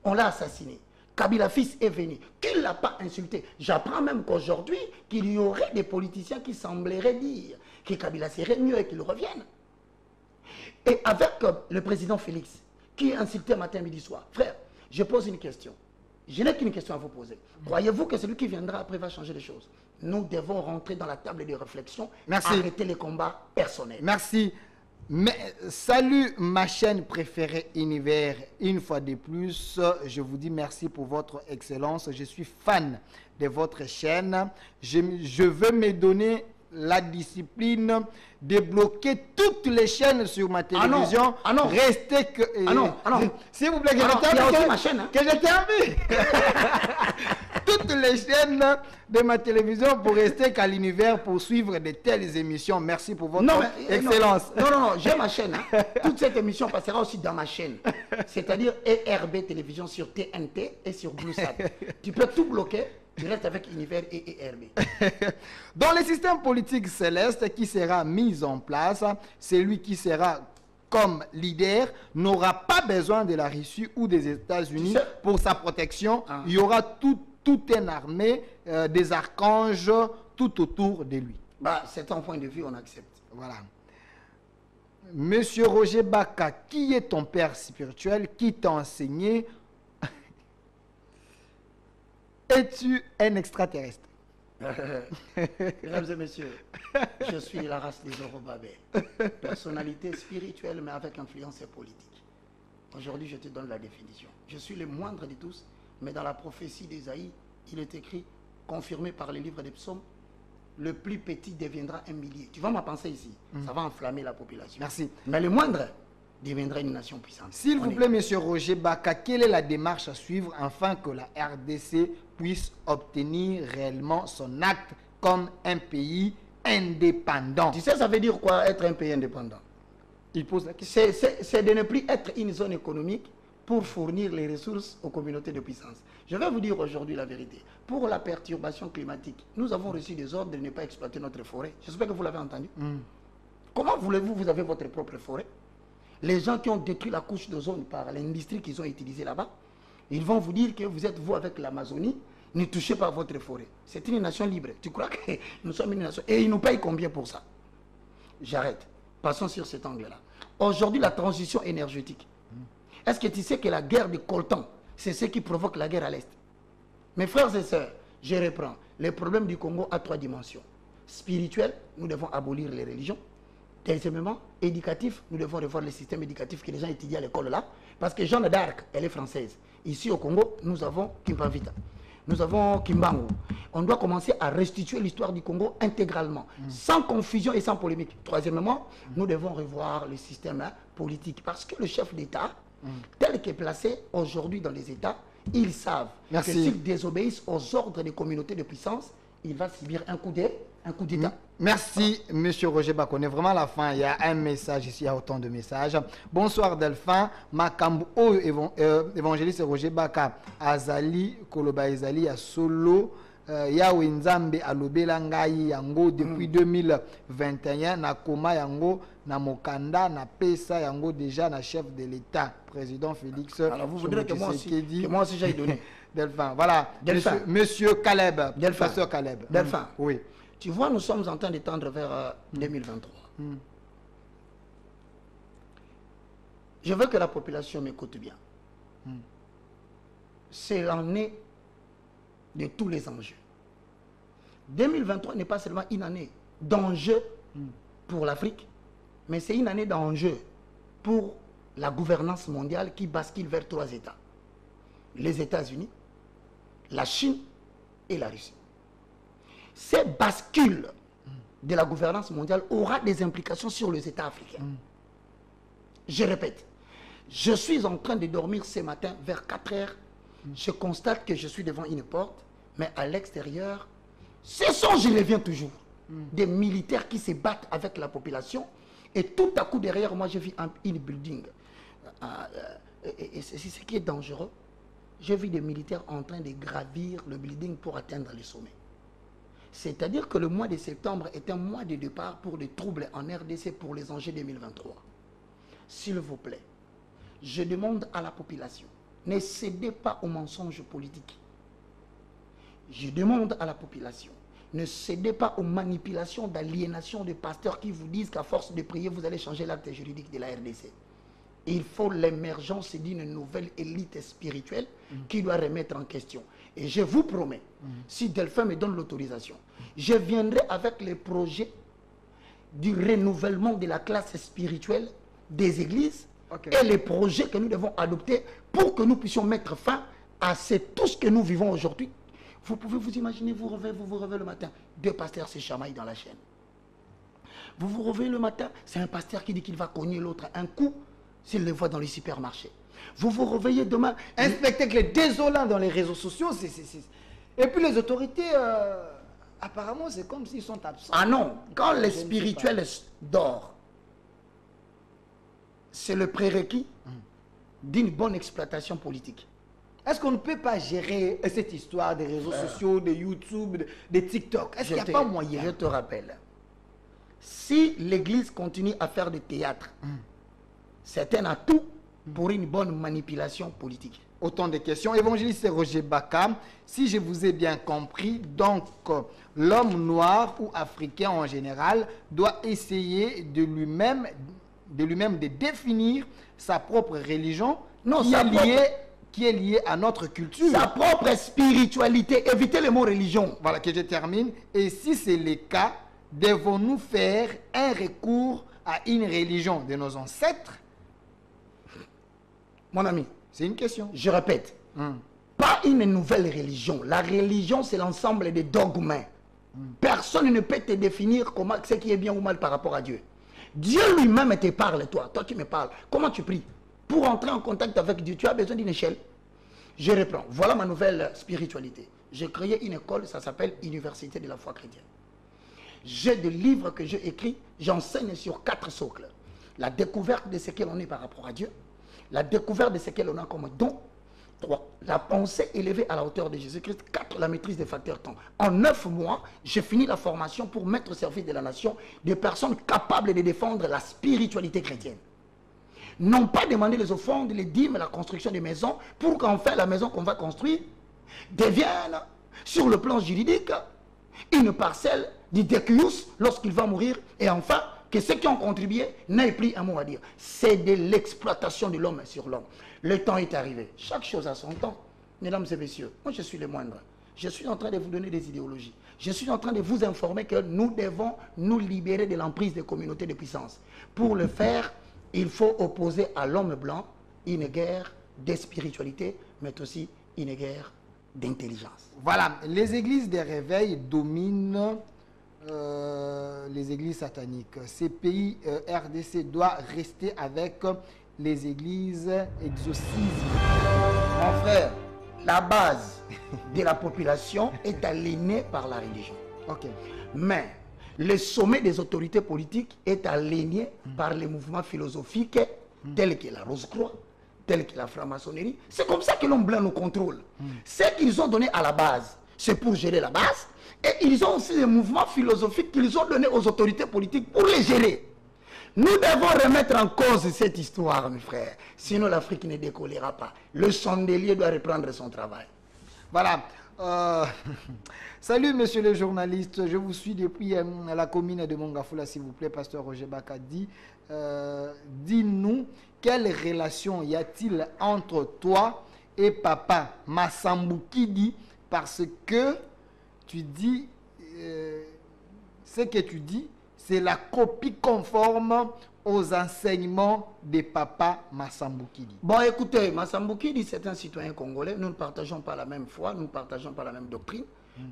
On l'a assassiné. Kabila fils est venu. Qui ne l'a pas insulté? J'apprends même qu'aujourd'hui, qu'il y aurait des politiciens qui sembleraient dire que Kabila serait mieux et qu'il revienne. Et avec le président Félix, qui insultait matin, midi, soir. Frère, je pose une question. Je n'ai qu'une question à vous poser. Croyez-vous que celui qui viendra après va changer les choses? Nous devons rentrer dans la table de réflexion. Merci. Arrêter les combats personnels. Merci. Mais, salut ma chaîne préférée Univers. Une fois de plus, je vous dis merci pour votre excellence. Je suis fan de votre chaîne. Je veux me donner la discipline de bloquer toutes les chaînes sur ma télévision. Ah non. Restez que... S'il vous plaît, que je termine. Toutes les chaînes de ma télévision pour rester qu'à l'Univers pour suivre de telles émissions. Merci pour votre excellence. Non, j'ai ma chaîne. Hein. Toute cette émission passera aussi dans ma chaîne. C'est-à-dire ERB Télévision sur TNT et sur BlueSat. Tu peux tout bloquer. Tu restes avec Univers et ERB. Dans le système politique céleste qui sera mis en place, celui qui sera comme leader n'aura pas besoin de la Russie ou des États-Unis pour sa protection. Il y aura toute une armée des archanges tout autour de lui. Bah, c'est ton point de vue, on accepte. Voilà. Monsieur Roger Baka, qui est ton père spirituel? Qui t'a enseigné? Es-tu un extraterrestre? Mesdames et messieurs, je suis la race des Zorobabé. Personnalité spirituelle, mais avec influence politique. Aujourd'hui, je te donne la définition. Je suis le moindre de tous, mais dans la prophétie d'Ésaïe, il est écrit, confirmé par les livres des psaumes, le plus petit deviendra un millier. Tu vois ma pensée ici? Ça va enflammer la population. Merci. Mais le moindre deviendra une nation puissante. S'il vous plaît, monsieur Roger Baka, quelle est la démarche à suivre afin que la RDC puisse obtenir réellement son acte comme un pays indépendant? Tu sais, ça veut dire quoi être un pays indépendant? Il pose la question. C'est de ne plus être une zone économique pour fournir les ressources aux communautés de puissance. Je vais vous dire aujourd'hui la vérité. Pour la perturbation climatique, nous avons reçu des ordres de ne pas exploiter notre forêt. J'espère que vous l'avez entendu. Comment voulez-vous, vous avez votre propre forêt? Les gens qui ont détruit la couche d'ozone par l'industrie qu'ils ont utilisée là-bas, ils vont vous dire que vous êtes, vous, avec l'Amazonie, ne touchez pas votre forêt. C'est une nation libre. Tu crois que nous sommes une nation? Et ils nous payent combien pour ça? J'arrête. Passons sur cet angle-là. Aujourd'hui, la transition énergétique. Est-ce que tu sais que la guerre de coltan, c'est ce qui provoque la guerre à l'Est? Mes frères et sœurs, je reprends. Le problème du Congo a 3 dimensions. Spirituel, nous devons abolir les religions. Deuxièmement, éducatif, nous devons revoir le système éducatif que les gens étudient à l'école là. Parce que Jeanne d'Arc, elle est française. Ici au Congo, nous avons Kimpavita. Nous avons Kimbangu. On doit commencer à restituer l'histoire du Congo intégralement, sans confusion et sans polémique. Troisièmement, nous devons revoir le système politique. Parce que le chef d'État, tel qu'il est placé aujourd'hui dans les États, ils savent que s'ils désobéissent aux ordres des communautés de puissance, il va subir un coup d'État. Merci, monsieur Roger Baka. On est vraiment à la fin. Il y a un message ici, il y a autant de messages. Bonsoir, Delphin. Makambu, évangéliste Roger Baka. Azali, Koloba Ezali, à Solo. Yahweh Nzambe alobela ngai yango depuis 2021 na koma yango na mokanda na pesa yango déjà na chef de l'État président Félix. Alors vous voudrez que moi aussi j'aille donner. Delphin, voilà. Delphin. Monsieur Caleb. Delphin. Pasteur Caleb. Delphin. Oui. Tu vois, nous sommes en train de tendre vers 2023. Je veux que la population m'écoute bien. C'est l'année de tous les enjeux. 2023 n'est pas seulement une année d'enjeux pour l'Afrique, mais c'est une année d'enjeux pour la gouvernance mondiale qui bascule vers 3 États. Les États-Unis, la Chine et la Russie. Ces bascules de la gouvernance mondiale aura des implications sur les États africains. Je répète, je suis en train de dormir ce matin vers 4 heures. Je constate que je suis devant une porte, mais à l'extérieur, ce sont, je reviens toujours, des militaires qui se battent avec la population. Et tout à coup, derrière moi, je vis une building. Et c'est ce qui est dangereux. Je vis des militaires en train de gravir le building pour atteindre les sommets. C'est-à-dire que le mois de septembre est un mois de départ pour des troubles en RDC pour les enjeux 2023. S'il vous plaît, je demande à la population, ne cédez pas aux mensonges politiques. Je demande à la population, ne cédez pas aux manipulations d'aliénation des pasteurs qui vous disent qu'à force de prier, vous allez changer l'acte juridique de la RDC. Il faut l'émergence d'une nouvelle élite spirituelle qui doit remettre en question. Et je vous promets, si Delphin me donne l'autorisation, je viendrai avec les projets du renouvellement de la classe spirituelle des églises et les projets que nous devons adopter pour que nous puissions mettre fin à tout ce que nous vivons aujourd'hui. Vous pouvez vous imaginer, vous vous réveillez le matin, 2 pasteurs se chamaillent dans la chaîne. Vous vous réveillez le matin, c'est un pasteur qui dit qu'il va cogner l'autre un coup s'il le voit dans les supermarchés. Vous vous réveillez demain... Un spectacle désolant dans les réseaux sociaux. Et puis les autorités, apparemment, c'est comme s'ils sont absents. Ah non, quand les spirituels dorment, c'est le prérequis d'une bonne exploitation politique. Est-ce qu'on ne peut pas gérer cette histoire des réseaux sociaux, de YouTube, de TikTok? Est-ce qu'il n'y a pas moyen? Je te rappelle, si l'Église continue à faire du théâtre, c'est un atout pour une bonne manipulation politique. Autant de questions. Évangéliste Roger Baka, si je vous ai bien compris, donc l'homme noir ou africain en général doit essayer de lui-même de définir sa propre religion qui est liée à notre culture. Sa propre spiritualité. Évitez le mot religion. Voilà, que je termine. Et si c'est le cas, devons-nous faire un recours à une religion de nos ancêtres? Mon ami, c'est une question. Je répète, pas une nouvelle religion. La religion, c'est l'ensemble des dogmes. Personne ne peut te définir comment, ce qui est bien ou mal par rapport à Dieu. Dieu lui-même te parle, toi qui me parles. Comment tu pries? Pour entrer en contact avec Dieu, tu as besoin d'une échelle. Je reprends. Voilà ma nouvelle spiritualité. J'ai créé une école, ça s'appelle Université de la foi chrétienne. J'ai des livres que j'ai écrits, j'enseigne sur 4 socles. La découverte de ce que l'on est par rapport à Dieu, la découverte de ce que l'on a comme don. 3. La pensée élevée à la hauteur de Jésus-Christ. 4. La maîtrise des facteurs temps. En 9 mois, j'ai fini la formation pour mettre au service de la nation des personnes capables de défendre la spiritualité chrétienne. Non pas demander les offrandes, les dîmes, la construction des maisons, pour qu'enfin la maison qu'on va construire devienne, sur le plan juridique, une parcelle du décuus lorsqu'il va mourir. Et enfin, que ceux qui ont contribué n'aient plus un mot à dire. C'est de l'exploitation de l'homme sur l'homme. Le temps est arrivé. Chaque chose a son temps. Mesdames et messieurs, moi je suis le moindre. Je suis en train de vous donner des idéologies. Je suis en train de vous informer que nous devons nous libérer de l'emprise des communautés de puissance. Pour le faire, il faut opposer à l'homme blanc une guerre de spiritualité, mais aussi une guerre d'intelligence. Voilà, les églises des réveils dominent les églises sataniques. Ces pays RDC doivent rester avec les églises exorcismes. Mon frère, la base de la population est aliénée par la religion. Mais le sommet des autorités politiques est aligné par les mouvements philosophiques tels que la Rose-Croix, tels que la franc-maçonnerie. C'est comme ça que l'homme blanc nous contrôle. Ce qu'ils ont donné à la base, c'est pour gérer la base. Et ils ont aussi des mouvements philosophiques qu'ils ont donnés aux autorités politiques pour les gérer. Nous devons remettre en cause cette histoire, mes frères. Sinon, l'Afrique ne décollera pas. Le chandelier doit reprendre son travail. Voilà. Salut, monsieur le journaliste. Je vous suis depuis la commune de Mongafula, s'il vous plaît, pasteur Roger Baka. Dis-nous, quelle relation y a-t-il entre toi et papa Massambukidi? Parce que tu dis, ce que tu dis, c'est la copie conforme aux enseignements de Papa Massambukidi? Bon, écoutez, Massambukidi, c'est un citoyen congolais. Nous ne partageons pas la même foi, nous ne partageons pas la même doctrine.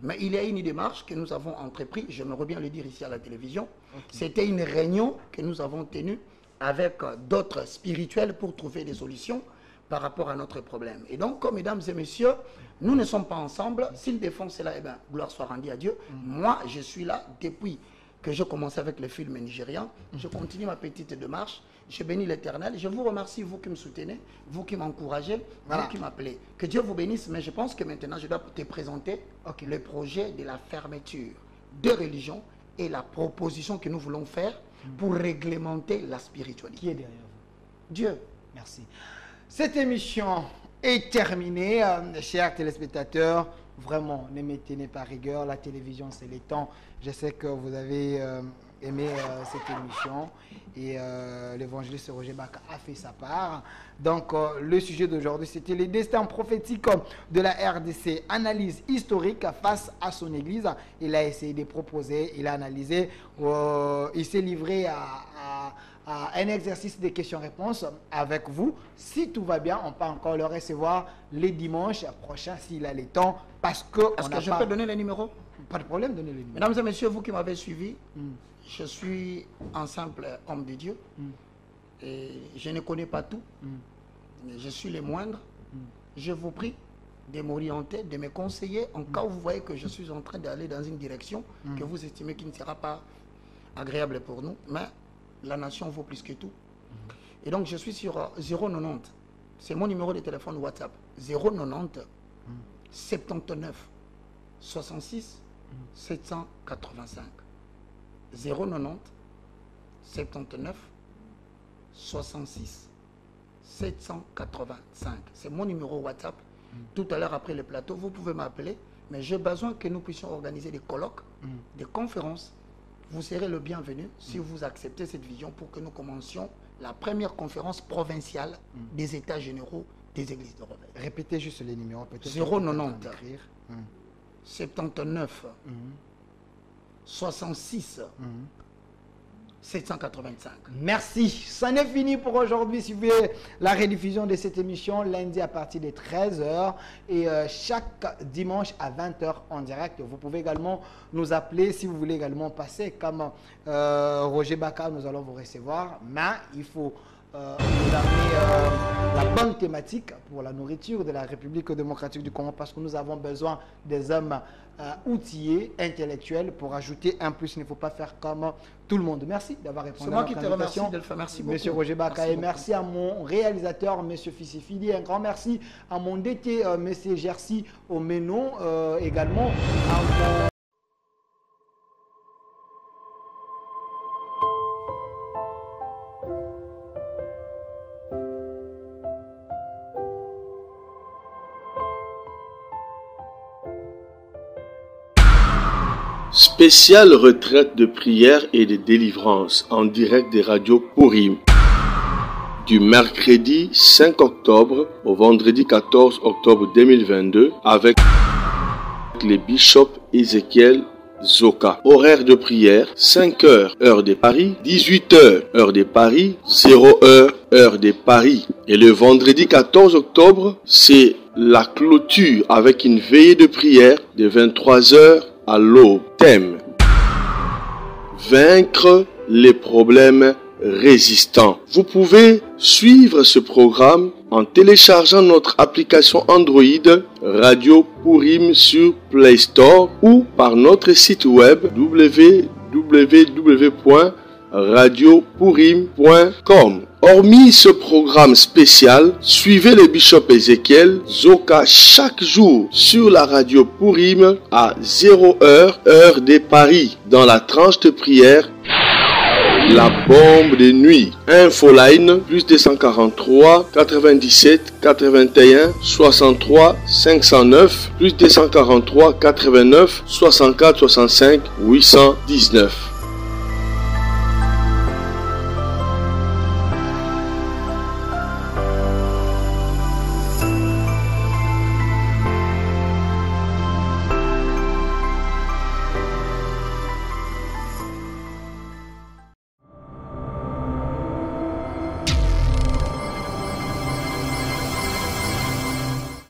Mais il y a une démarche que nous avons entreprise, j'aimerais bien le dire ici à la télévision. C'était une réunion que nous avons tenue avec d'autres spirituels pour trouver des solutions par rapport à notre problème. Et donc, comme mesdames et messieurs, nous ne sommes pas ensemble. S'ils défendent cela, eh bien, gloire soit rendue à Dieu. Moi, je suis là depuis que je commence avec le film nigérian. Je continue ma petite démarche. Je bénis l'Éternel. Je vous remercie, vous qui me soutenez, vous qui m'encouragez, vous qui m'appelez. Que Dieu vous bénisse. Mais je pense que maintenant, je dois te présenter le projet de la fermeture de religion et la proposition que nous voulons faire pour réglementer la spiritualité. Qui est derrière vous? Dieu. Merci. Cette émission est terminée, chers téléspectateurs. Vraiment, ne me tenez pas rigueur. La télévision, c'est les temps. Je sais que vous avez aimé cette émission. Et l'évangéliste Roger Baka a fait sa part. Donc, le sujet d'aujourd'hui, c'était les destins prophétiques de la RDC. Analyse historique face à son église. Il a essayé de proposer, il a analysé. Il s'est livré à un exercice de questions-réponses avec vous. Si tout va bien, on peut encore le recevoir les dimanches prochains s'il a le temps. Parce que est-ce que je peux donner les numéros? Pas de problème, donnez les numéros. Mesdames et messieurs, vous qui m'avez suivi, je suis un simple homme de Dieu. Et je ne connais pas tout. Je suis le moindre. Je vous prie de m'orienter, de me conseiller en cas où vous voyez que je suis en train d'aller dans une direction que vous estimez qui ne sera pas agréable pour nous. Mais la nation vaut plus que tout. Et donc, je suis sur 090. C'est mon numéro de téléphone WhatsApp. 090 79 66 785. 090 79 66 785. C'est mon numéro WhatsApp. Tout à l'heure, après le plateau, vous pouvez m'appeler. Mais j'ai besoin que nous puissions organiser des colloques, des conférences. Vous serez le bienvenu si vous acceptez cette vision pour que nous commencions la première conférence provinciale des États généraux des églises de Rebelle. Répétez juste les numéros. 090 79 66 785. Merci. Ça n'est fini pour aujourd'hui. Suivez la rediffusion de cette émission lundi à partir de 13h et chaque dimanche à 20h en direct. Vous pouvez également nous appeler si vous voulez également passer comme Roger Baka. Nous allons vous recevoir. Mais il faut nous amener la bonne thématique pour la nourriture de la République démocratique du Congo parce que nous avons besoin des hommes outillés, intellectuels pour ajouter un plus. Il ne faut pas faire comme tout le monde. Merci d'avoir répondu à notre invitation. Merci beaucoup. Monsieur Roger Baka, et merci à mon réalisateur, Monsieur Fissifidi. Un grand merci à mon DT, Monsieur Jerzy Omeno, également à mon... Spéciale retraite de prière et de délivrance en direct des radios Purim. Du mercredi 5 octobre au vendredi 14 octobre 2022 avec les bishops Ézéchiel Zoka. Horaire de prière 5h heure de Paris, 18h heure de Paris, 0h heure de Paris. Et le vendredi 14 octobre, c'est la clôture avec une veillée de prière de 23h à l'aube. Thème: vaincre les problèmes résistants. Vous pouvez suivre ce programme en téléchargeant notre application Android Radio Purim sur Play Store ou par notre site web www.radiopurim.com. Hormis ce programme spécial, suivez le bishop Ézéchiel Zoka chaque jour sur la radio Purim à 0h heure de Paris dans la tranche de prière La bombe de nuit. Infoline plus 243 97 81 63 509 plus 243 89 64 65 819.